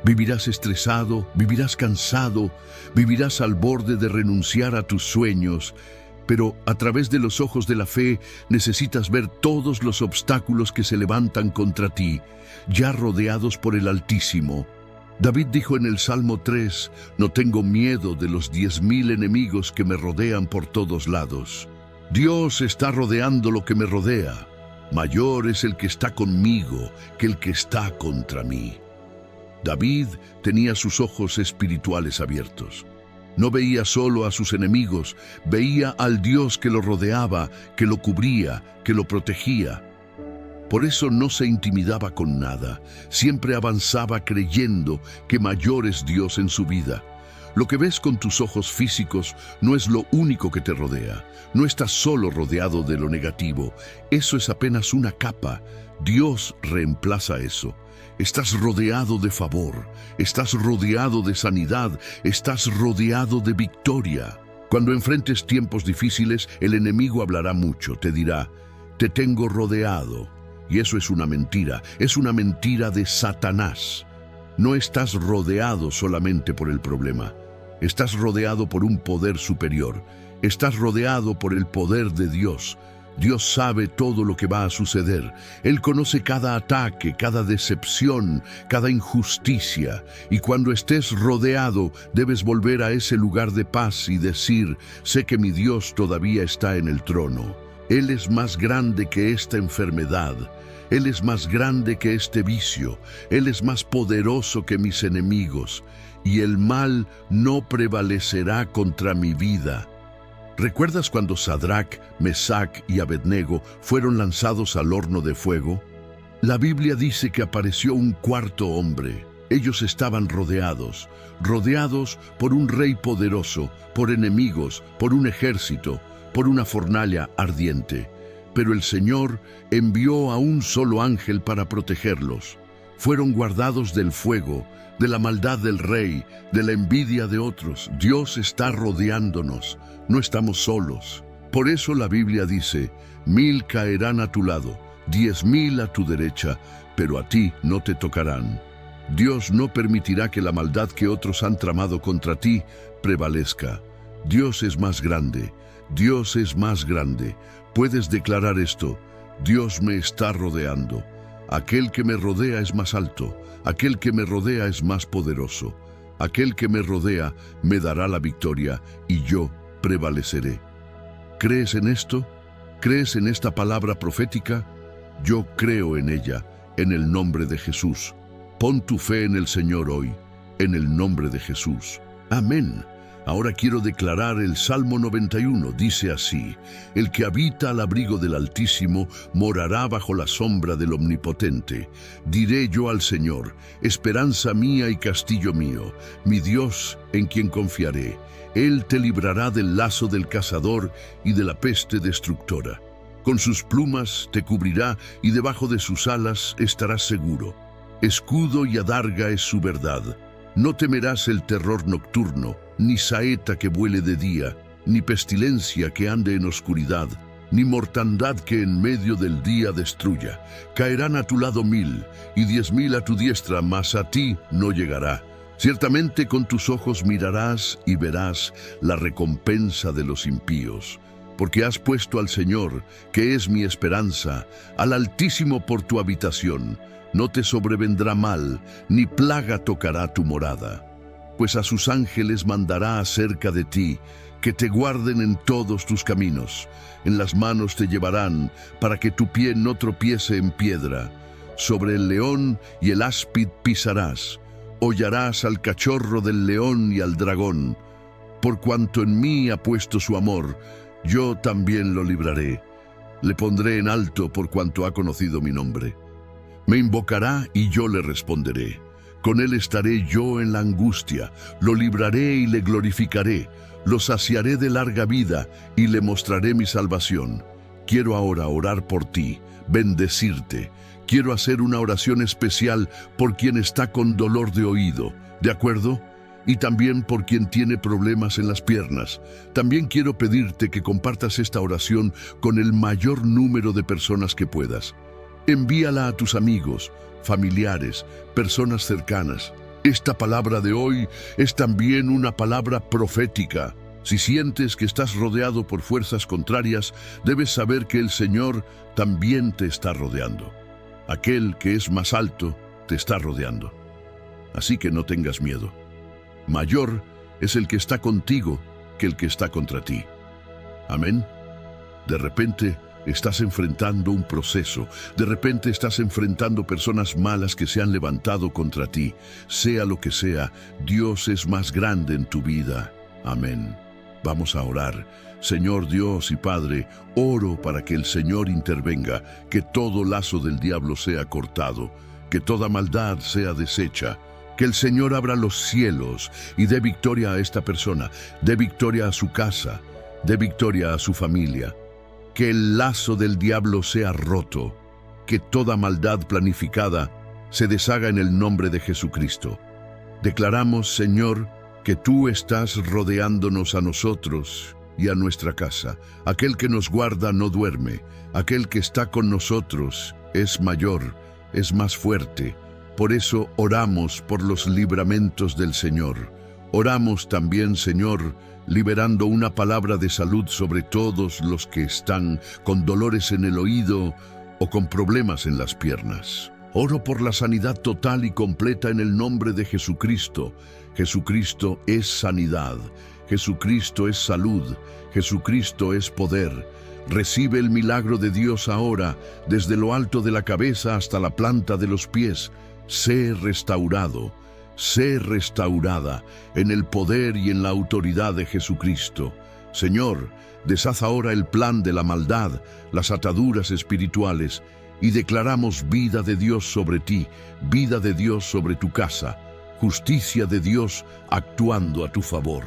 vivirás estresado, vivirás cansado, vivirás al borde de renunciar a tus sueños. Pero a través de los ojos de la fe necesitas ver todos los obstáculos que se levantan contra ti, ya rodeados por el Altísimo. David dijo en el Salmo 3, «No tengo miedo de los 10,000 enemigos que me rodean por todos lados». Dios está rodeando lo que me rodea. Mayor es el que está conmigo que el que está contra mí. David tenía sus ojos espirituales abiertos. No veía solo a sus enemigos, veía al Dios que lo rodeaba, que lo cubría, que lo protegía. Por eso no se intimidaba con nada, siempre avanzaba creyendo que mayor es Dios en su vida. Lo que ves con tus ojos físicos no es lo único que te rodea. No estás solo rodeado de lo negativo. Eso es apenas una capa. Dios reemplaza eso. Estás rodeado de favor, estás rodeado de sanidad, estás rodeado de victoria. Cuando enfrentes tiempos difíciles, el enemigo hablará mucho, te dirá, «Te tengo rodeado». Y eso es una mentira de Satanás. No estás rodeado solamente por el problema. Estás rodeado por un poder superior. Estás rodeado por el poder de Dios. Dios sabe todo lo que va a suceder. Él conoce cada ataque, cada decepción, cada injusticia. Y cuando estés rodeado, debes volver a ese lugar de paz y decir, «Sé que mi Dios todavía está en el trono. Él es más grande que esta enfermedad. Él es más grande que este vicio. Él es más poderoso que mis enemigos. Y el mal no prevalecerá contra mi vida». ¿Recuerdas cuando Sadrac, Mesac y Abednego fueron lanzados al horno de fuego? La Biblia dice que apareció un cuarto hombre. Ellos estaban rodeados por un rey poderoso, por enemigos, por un ejército, por una fornalla ardiente. Pero el Señor envió a un solo ángel para protegerlos. Fueron guardados del fuego, de la maldad del rey, de la envidia de otros. Dios está rodeándonos, no estamos solos. Por eso la Biblia dice, 1000 caerán a tu lado, 10,000 a tu derecha, pero a ti no te tocarán. Dios no permitirá que la maldad que otros han tramado contra ti prevalezca. Dios es más grande. Dios es más grande. Puedes declarar esto: Dios me está rodeando. Aquel que me rodea es más alto. Aquel que me rodea es más poderoso. Aquel que me rodea me dará la victoria y yo prevaleceré. ¿Crees en esto? ¿Crees en esta palabra profética? Yo creo en ella, en el nombre de Jesús. Pon tu fe en el Señor hoy, en el nombre de Jesús. Amén. Ahora quiero declarar el Salmo 91. Dice así: el que habita al abrigo del Altísimo morará bajo la sombra del Omnipotente. Diré yo al Señor: esperanza mía y castillo mío, mi Dios en quien confiaré. Él te librará del lazo del cazador y de la peste destructora. Con sus plumas te cubrirá y debajo de sus alas estarás seguro. Escudo y adarga es su verdad. No temerás el terror nocturno, ni saeta que vuele de día, ni pestilencia que ande en oscuridad, ni mortandad que en medio del día destruya. Caerán a tu lado 1000 y 10.000 a tu diestra, mas a ti no llegará. Ciertamente con tus ojos mirarás y verás la recompensa de los impíos. Porque has puesto al Señor, que es mi esperanza, al Altísimo por tu habitación. No te sobrevendrá mal, ni plaga tocará tu morada. Pues a sus ángeles mandará acerca de ti, que te guarden en todos tus caminos. En las manos te llevarán, para que tu pie no tropiece en piedra. Sobre el león y el áspid pisarás. Hollarás al cachorro del león y al dragón. Por cuanto en mí ha puesto su amor, yo también lo libraré. Le pondré en alto por cuanto ha conocido mi nombre. Me invocará y yo le responderé. Con él estaré yo en la angustia. Lo libraré y le glorificaré. Lo saciaré de larga vida y le mostraré mi salvación. Quiero ahora orar por ti, bendecirte. Quiero hacer una oración especial por quien está con dolor de oído. ¿De acuerdo? Y también por quien tiene problemas en las piernas. También quiero pedirte que compartas esta oración con el mayor número de personas que puedas. Envíala a tus amigos, familiares, personas cercanas. Esta palabra de hoy es también una palabra profética. Si sientes que estás rodeado por fuerzas contrarias, debes saber que el Señor también te está rodeando. Aquel que es más alto te está rodeando. Así que no tengas miedo. Mayor es el que está contigo que el que está contra ti. Amén. De repente estás enfrentando un proceso. De repente estás enfrentando personas malas que se han levantado contra ti. Sea lo que sea, Dios es más grande en tu vida. Amén. Vamos a orar. Señor Dios y Padre, oro para que el Señor intervenga, que todo lazo del diablo sea cortado, que toda maldad sea deshecha, que el Señor abra los cielos y dé victoria a esta persona, dé victoria a su casa, dé victoria a su familia. Que el lazo del diablo sea roto, que toda maldad planificada se deshaga en el nombre de Jesucristo. Declaramos, Señor, que tú estás rodeándonos a nosotros y a nuestra casa. Aquel que nos guarda no duerme. Aquel que está con nosotros es mayor, es más fuerte. Por eso oramos por los libramentos del Señor. Oramos también, Señor, liberando una palabra de salud sobre todos los que están con dolores en el oído o con problemas en las piernas. Oro por la sanidad total y completa en el nombre de Jesucristo. Jesucristo es sanidad. Jesucristo es salud. Jesucristo es poder. Recibe el milagro de Dios ahora, desde lo alto de la cabeza hasta la planta de los pies. Sé restaurado. Sé restaurada en el poder y en la autoridad de Jesucristo. Señor, deshaz ahora el plan de la maldad, las ataduras espirituales, y declaramos vida de Dios sobre ti, vida de Dios sobre tu casa, justicia de Dios actuando a tu favor.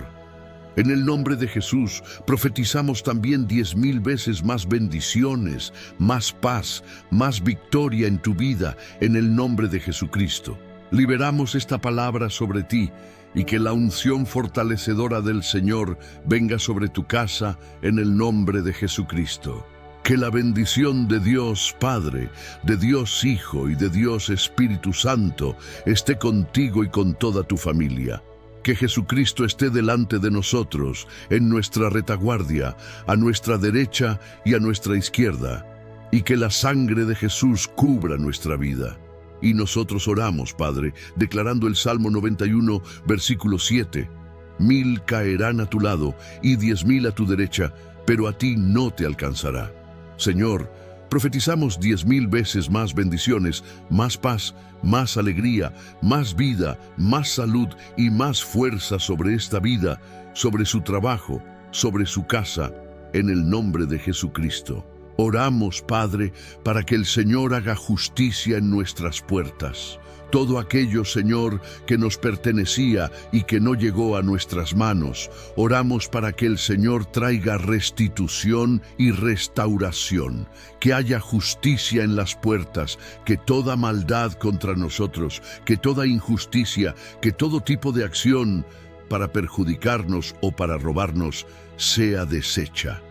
En el nombre de Jesús, profetizamos también 10,000 veces más bendiciones, más paz, más victoria en tu vida, en el nombre de Jesucristo. Liberamos esta palabra sobre ti y que la unción fortalecedora del Señor venga sobre tu casa en el nombre de Jesucristo. Que la bendición de Dios Padre, de Dios Hijo y de Dios Espíritu Santo esté contigo y con toda tu familia. Que Jesucristo esté delante de nosotros, en nuestra retaguardia, a nuestra derecha y a nuestra izquierda, y que la sangre de Jesús cubra nuestra vida. Y nosotros oramos, Padre, declarando el Salmo 91, versículo 7. 1000 caerán a tu lado y 10.000 a tu derecha, pero a ti no te alcanzará. Señor, profetizamos 10.000 veces más bendiciones, más paz, más alegría, más vida, más salud y más fuerza sobre esta vida, sobre su trabajo, sobre su casa, en el nombre de Jesucristo. Oramos, Padre, para que el Señor haga justicia en nuestras puertas. Todo aquello, Señor, que nos pertenecía y que no llegó a nuestras manos, oramos para que el Señor traiga restitución y restauración, que haya justicia en las puertas, que toda maldad contra nosotros, que toda injusticia, que todo tipo de acción para perjudicarnos o para robarnos sea deshecha.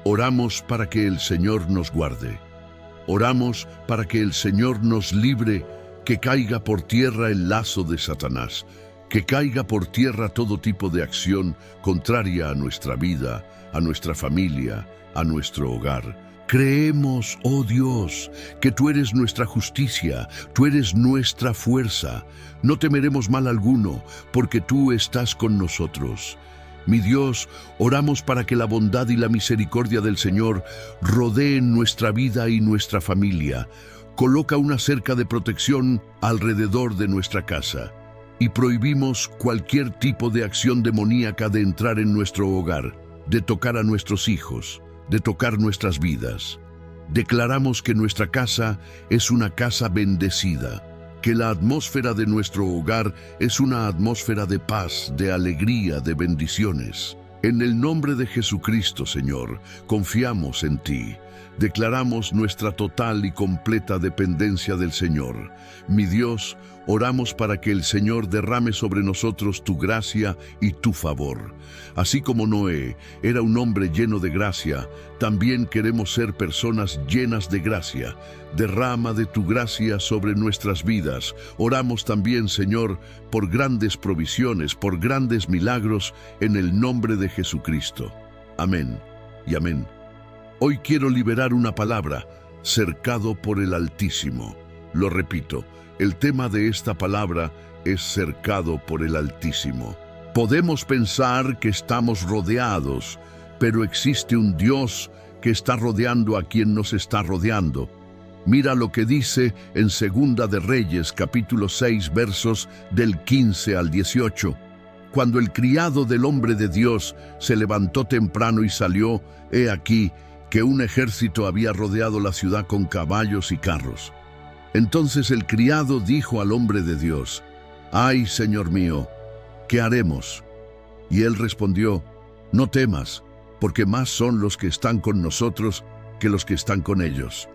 Oramos para que el Señor nos guarde. Oramos para que el Señor nos libre, que caiga por tierra el lazo de Satanás, que caiga por tierra todo tipo de acción contraria a nuestra vida, a nuestra familia, a nuestro hogar. Creemos, oh Dios, que tú eres nuestra justicia, tú eres nuestra fuerza. No temeremos mal alguno, porque tú estás con nosotros. Mi Dios, oramos para que la bondad y la misericordia del Señor rodeen nuestra vida y nuestra familia. Coloca una cerca de protección alrededor de nuestra casa y prohibimos cualquier tipo de acción demoníaca de entrar en nuestro hogar, de tocar a nuestros hijos, de tocar nuestras vidas. Declaramos que nuestra casa es una casa bendecida, que la atmósfera de nuestro hogar es una atmósfera de paz, de alegría, de bendiciones. En el nombre de Jesucristo, Señor, confiamos en ti. Declaramos nuestra total y completa dependencia del Señor. Mi Dios, oramos para que el Señor derrame sobre nosotros tu gracia y tu favor. Así como Noé era un hombre lleno de gracia, también queremos ser personas llenas de gracia. Derrama de tu gracia sobre nuestras vidas. Oramos también, Señor, por grandes provisiones, por grandes milagros, en el nombre de Jesucristo. Amén y amén. Hoy quiero liberar una palabra, cercado por el Altísimo. Lo repito, el tema de esta palabra es cercado por el Altísimo. Podemos pensar que estamos rodeados, pero existe un Dios que está rodeando a quien nos está rodeando. Mira lo que dice en Segunda de Reyes, capítulo 6, versos del 15 al 18. Cuando el criado del hombre de Dios se levantó temprano y salió, he aquí que un ejército había rodeado la ciudad con caballos y carros. Entonces el criado dijo al hombre de Dios: «Ay, Señor mío, ¿qué haremos?». Y él respondió: «No temas, porque más son los que están con nosotros que los que están con ellos».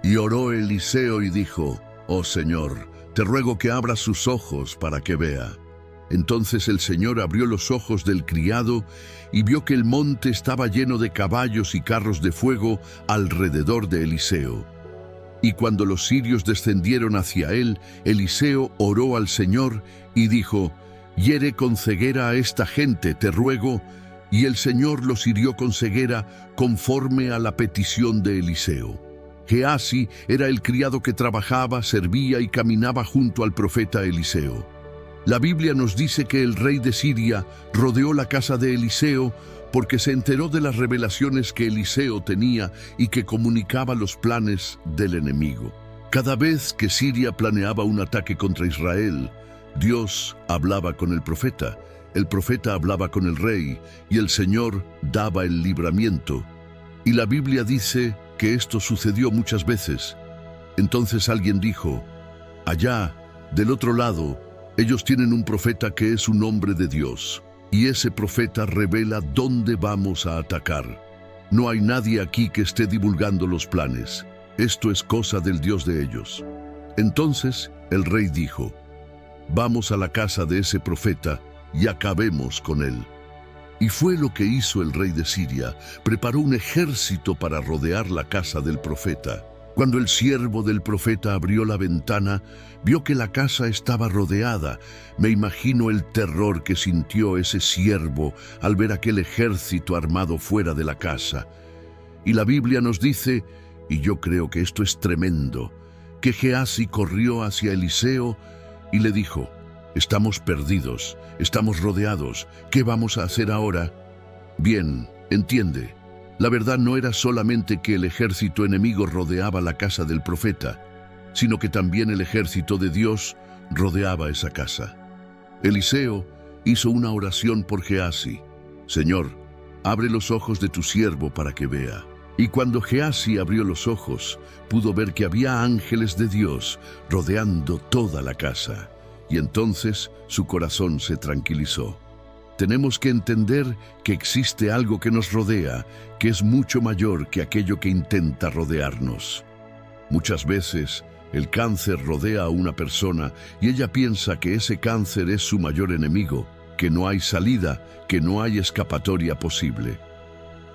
Y oró Eliseo y dijo: «Oh Señor, te ruego que abras sus ojos para que vea». Entonces el Señor abrió los ojos del criado y vio que el monte estaba lleno de caballos y carros de fuego alrededor de Eliseo. Y cuando los sirios descendieron hacia él, Eliseo oró al Señor y dijo: «Hiere con ceguera a esta gente, te ruego». Y el Señor los hirió con ceguera conforme a la petición de Eliseo. Geasi era el criado que trabajaba, servía y caminaba junto al profeta Eliseo. La Biblia nos dice que el rey de Siria rodeó la casa de Eliseo porque se enteró de las revelaciones que Eliseo tenía y que comunicaba los planes del enemigo. Cada vez que Siria planeaba un ataque contra Israel, Dios hablaba con el profeta hablaba con el rey y el Señor daba el libramiento. Y la Biblia dice que esto sucedió muchas veces. Entonces alguien dijo: «Allá, del otro lado, ellos tienen un profeta que es un hombre de Dios, y ese profeta revela dónde vamos a atacar. No hay nadie aquí que esté divulgando los planes. Esto es cosa del Dios de ellos». Entonces el rey dijo: «Vamos a la casa de ese profeta y acabemos con él». Y fue lo que hizo el rey de Siria. Preparó un ejército para rodear la casa del profeta. Cuando el siervo del profeta abrió la ventana, vio que la casa estaba rodeada. Me imagino el terror que sintió ese siervo al ver aquel ejército armado fuera de la casa. Y la Biblia nos dice, y yo creo que esto es tremendo, que Gehazi corrió hacia Eliseo y le dijo: «Estamos perdidos, estamos rodeados, ¿qué vamos a hacer ahora?» Bien, entiende. La verdad no era solamente que el ejército enemigo rodeaba la casa del profeta, sino que también el ejército de Dios rodeaba esa casa. Eliseo hizo una oración por Gehazi: «Señor, abre los ojos de tu siervo para que vea». Y cuando Gehazi abrió los ojos, pudo ver que había ángeles de Dios rodeando toda la casa. Y entonces su corazón se tranquilizó. Tenemos que entender que existe algo que nos rodea, que es mucho mayor que aquello que intenta rodearnos. Muchas veces el cáncer rodea a una persona y ella piensa que ese cáncer es su mayor enemigo, que no hay salida, que no hay escapatoria posible.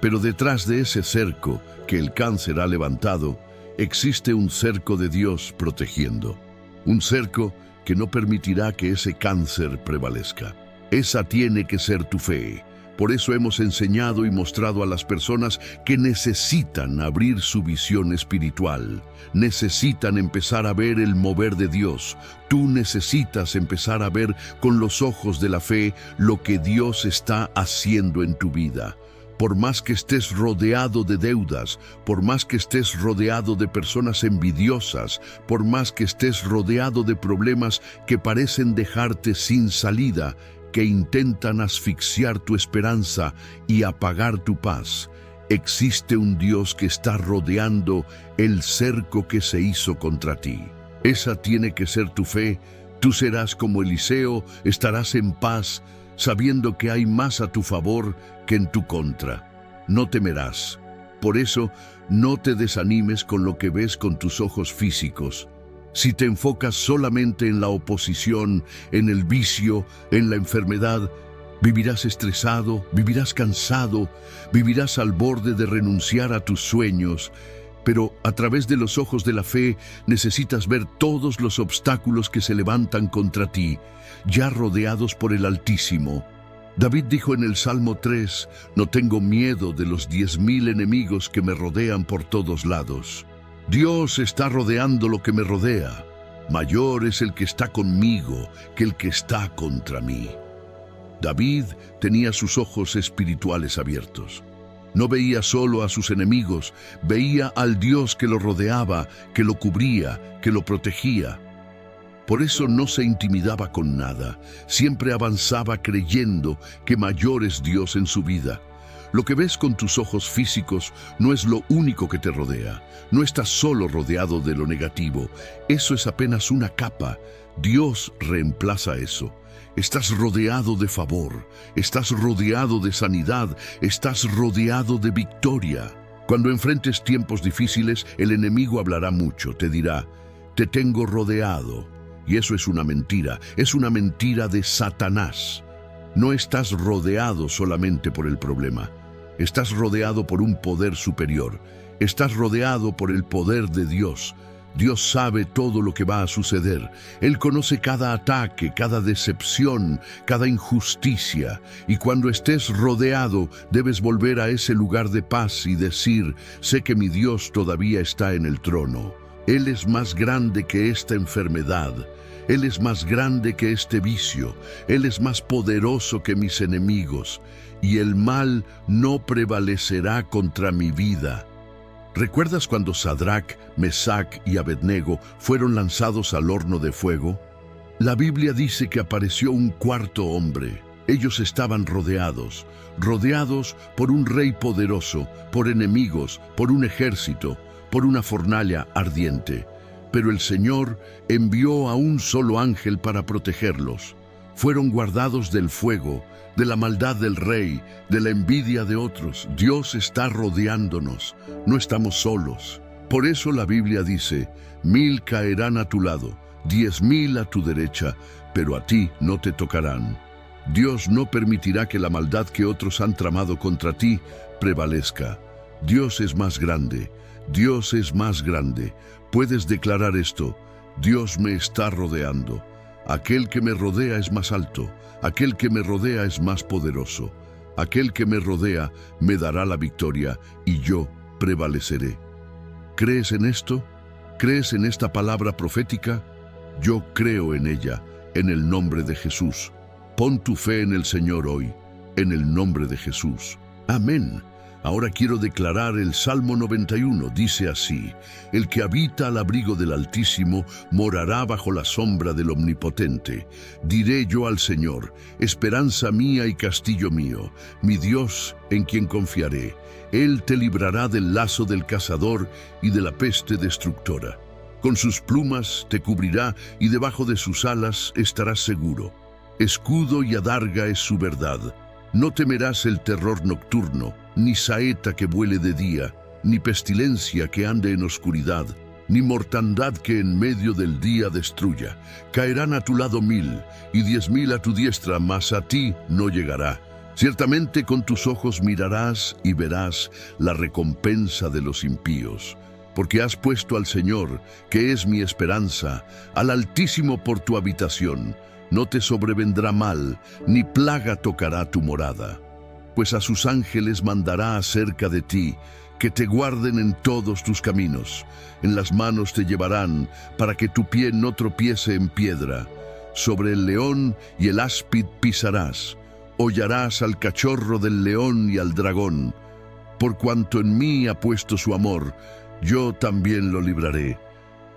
Pero detrás de ese cerco que el cáncer ha levantado, existe un cerco de Dios protegiendo. Un cerco que no permitirá que ese cáncer prevalezca. Esa tiene que ser tu fe. Por eso hemos enseñado y mostrado a las personas que necesitan abrir su visión espiritual. Necesitan empezar a ver el mover de Dios. Tú necesitas empezar a ver con los ojos de la fe lo que Dios está haciendo en tu vida. Por más que estés rodeado de deudas, por más que estés rodeado de personas envidiosas, por más que estés rodeado de problemas que parecen dejarte sin salida, que intentan asfixiar tu esperanza y apagar tu paz, existe un Dios que está rodeando el cerco que se hizo contra ti. Esa tiene que ser tu fe. Tú serás como Eliseo, estarás en paz, sabiendo que hay más a tu favor que en tu contra. No temerás. Por eso, no te desanimes con lo que ves con tus ojos físicos. Si te enfocas solamente en la oposición, en el vicio, en la enfermedad, vivirás estresado, vivirás cansado, vivirás al borde de renunciar a tus sueños. Pero a través de los ojos de la fe necesitas ver todos los obstáculos que se levantan contra ti, ya rodeados por el Altísimo. David dijo en el Salmo 3, «No tengo miedo de los 10,000 enemigos que me rodean por todos lados». Dios está rodeando lo que me rodea. Mayor es el que está conmigo que el que está contra mí. David tenía sus ojos espirituales abiertos. No veía solo a sus enemigos, veía al Dios que lo rodeaba, que lo cubría, que lo protegía. Por eso no se intimidaba con nada, siempre avanzaba creyendo que mayor es Dios en su vida. Lo que ves con tus ojos físicos no es lo único que te rodea. No estás solo rodeado de lo negativo. Eso es apenas una capa. Dios reemplaza eso. Estás rodeado de favor, estás rodeado de sanidad, estás rodeado de victoria. Cuando enfrentes tiempos difíciles, el enemigo hablará mucho, te dirá, «Te tengo rodeado». Y eso es una mentira de Satanás. No estás rodeado solamente por el problema. Estás rodeado por un poder superior. Estás rodeado por el poder de Dios. Dios sabe todo lo que va a suceder. Él conoce cada ataque, cada decepción, cada injusticia. Y cuando estés rodeado, debes volver a ese lugar de paz y decir, «Sé que mi Dios todavía está en el trono. Él es más grande que esta enfermedad. Él es más grande que este vicio. Él es más poderoso que mis enemigos. Y el mal no prevalecerá contra mi vida». ¿Recuerdas cuando Sadrac, Mesac y Abednego fueron lanzados al horno de fuego? La Biblia dice que apareció un cuarto hombre. Ellos estaban rodeados por un rey poderoso, por enemigos, por un ejército, por una fornalla ardiente. Pero el Señor envió a un solo ángel para protegerlos. Fueron guardados del fuego, de la maldad del rey, de la envidia de otros. Dios está rodeándonos, no estamos solos. Por eso la Biblia dice, 1000 caerán a tu lado, 10,000 a tu derecha, pero a ti no te tocarán. Dios no permitirá que la maldad que otros han tramado contra ti prevalezca. Dios es más grande. Dios es más grande. Puedes declarar esto: Dios me está rodeando. Aquel que me rodea es más alto. Aquel que me rodea es más poderoso. Aquel que me rodea me dará la victoria y yo prevaleceré. ¿Crees en esto? ¿Crees en esta palabra profética? Yo creo en ella, en el nombre de Jesús. Pon tu fe en el Señor hoy, en el nombre de Jesús. Amén. Ahora quiero declarar el Salmo 91. Dice así: el que habita al abrigo del Altísimo morará bajo la sombra del Omnipotente. Diré yo al Señor: esperanza mía y castillo mío, mi Dios en quien confiaré. Él te librará del lazo del cazador y de la peste destructora. Con sus plumas te cubrirá y debajo de sus alas estarás seguro. Escudo y adarga es su verdad. No temerás el terror nocturno, ni saeta que vuele de día, ni pestilencia que ande en oscuridad, ni mortandad que en medio del día destruya. Caerán a tu lado 1000 y 10.000 a tu diestra, mas a ti no llegará. Ciertamente con tus ojos mirarás y verás la recompensa de los impíos. Porque has puesto al Señor, que es mi esperanza, al Altísimo por tu habitación. No te sobrevendrá mal, ni plaga tocará tu morada. Pues a sus ángeles mandará acerca de ti, que te guarden en todos tus caminos. En las manos te llevarán, para que tu pie no tropiece en piedra. Sobre el león y el áspid pisarás. Hollarás al cachorro del león y al dragón. Por cuanto en mí ha puesto su amor, yo también lo libraré.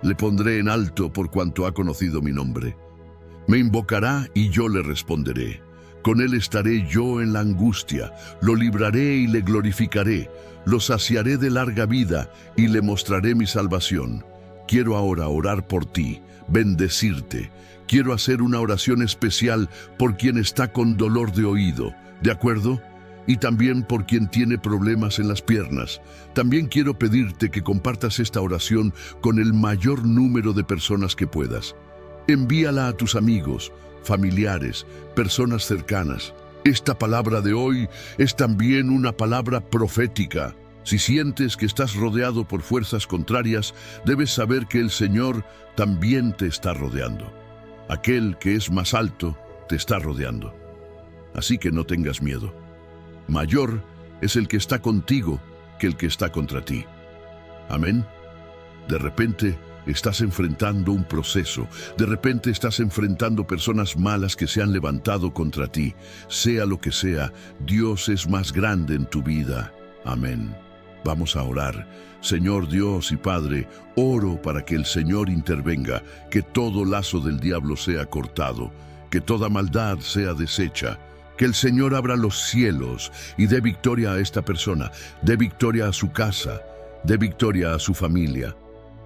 Le pondré en alto por cuanto ha conocido mi nombre. Me invocará y yo le responderé. Con él estaré yo en la angustia. Lo libraré y le glorificaré. Lo saciaré de larga vida y le mostraré mi salvación. Quiero ahora orar por ti, bendecirte. Quiero hacer una oración especial por quien está con dolor de oído. ¿De acuerdo? Y también por quien tiene problemas en las piernas. También quiero pedirte que compartas esta oración con el mayor número de personas que puedas. Envíala a tus amigos, familiares, personas cercanas. Esta palabra de hoy es también una palabra profética. Si sientes que estás rodeado por fuerzas contrarias, debes saber que el Señor también te está rodeando. Aquel que es más alto te está rodeando. Así que no tengas miedo. Mayor es el que está contigo que el que está contra ti. Amén. De repente estás enfrentando un proceso. De repente estás enfrentando personas malas que se han levantado contra ti. Sea lo que sea, Dios es más grande en tu vida. Amén. Vamos a orar. Señor Dios y Padre, oro para que el Señor intervenga, que todo lazo del diablo sea cortado, que toda maldad sea deshecha, que el Señor abra los cielos y dé victoria a esta persona, dé victoria a su casa, dé victoria a su familia.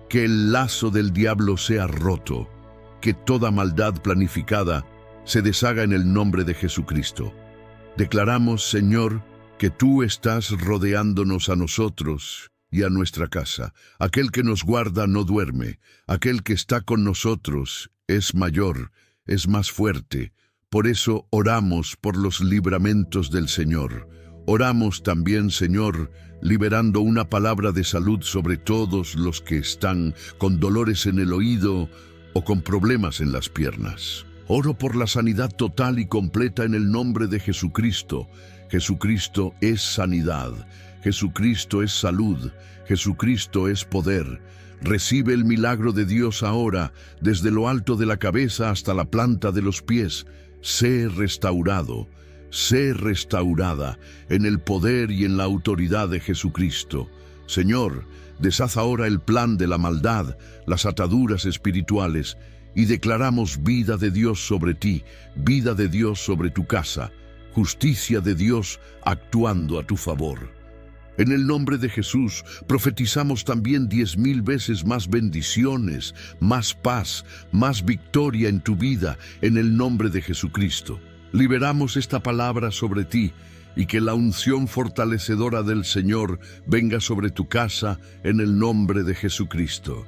Que el lazo del diablo sea roto, que toda maldad planificada se deshaga en el nombre de Jesucristo. Declaramos, Señor, que tú estás rodeándonos a nosotros y a nuestra casa. Aquel que nos guarda no duerme. Aquel que está con nosotros es mayor, es más fuerte. Por eso oramos por los libramentos del Señor. Oramos también, Señor, liberando una palabra de salud sobre todos los que están con dolores en el oído o con problemas en las piernas. Oro por la sanidad total y completa en el nombre de Jesucristo. Jesucristo es sanidad. Jesucristo es salud. Jesucristo es poder. Recibe el milagro de Dios ahora, desde lo alto de la cabeza hasta la planta de los pies. Sé restaurado. Sé restaurada en el poder y en la autoridad de Jesucristo. Señor, deshaz ahora el plan de la maldad, las ataduras espirituales, y declaramos vida de Dios sobre ti, vida de Dios sobre tu casa, justicia de Dios actuando a tu favor. En el nombre de Jesús, profetizamos también 10,000 veces más bendiciones, más paz, más victoria en tu vida, en el nombre de Jesucristo. Liberamos esta palabra sobre ti y que la unción fortalecedora del Señor venga sobre tu casa en el nombre de Jesucristo.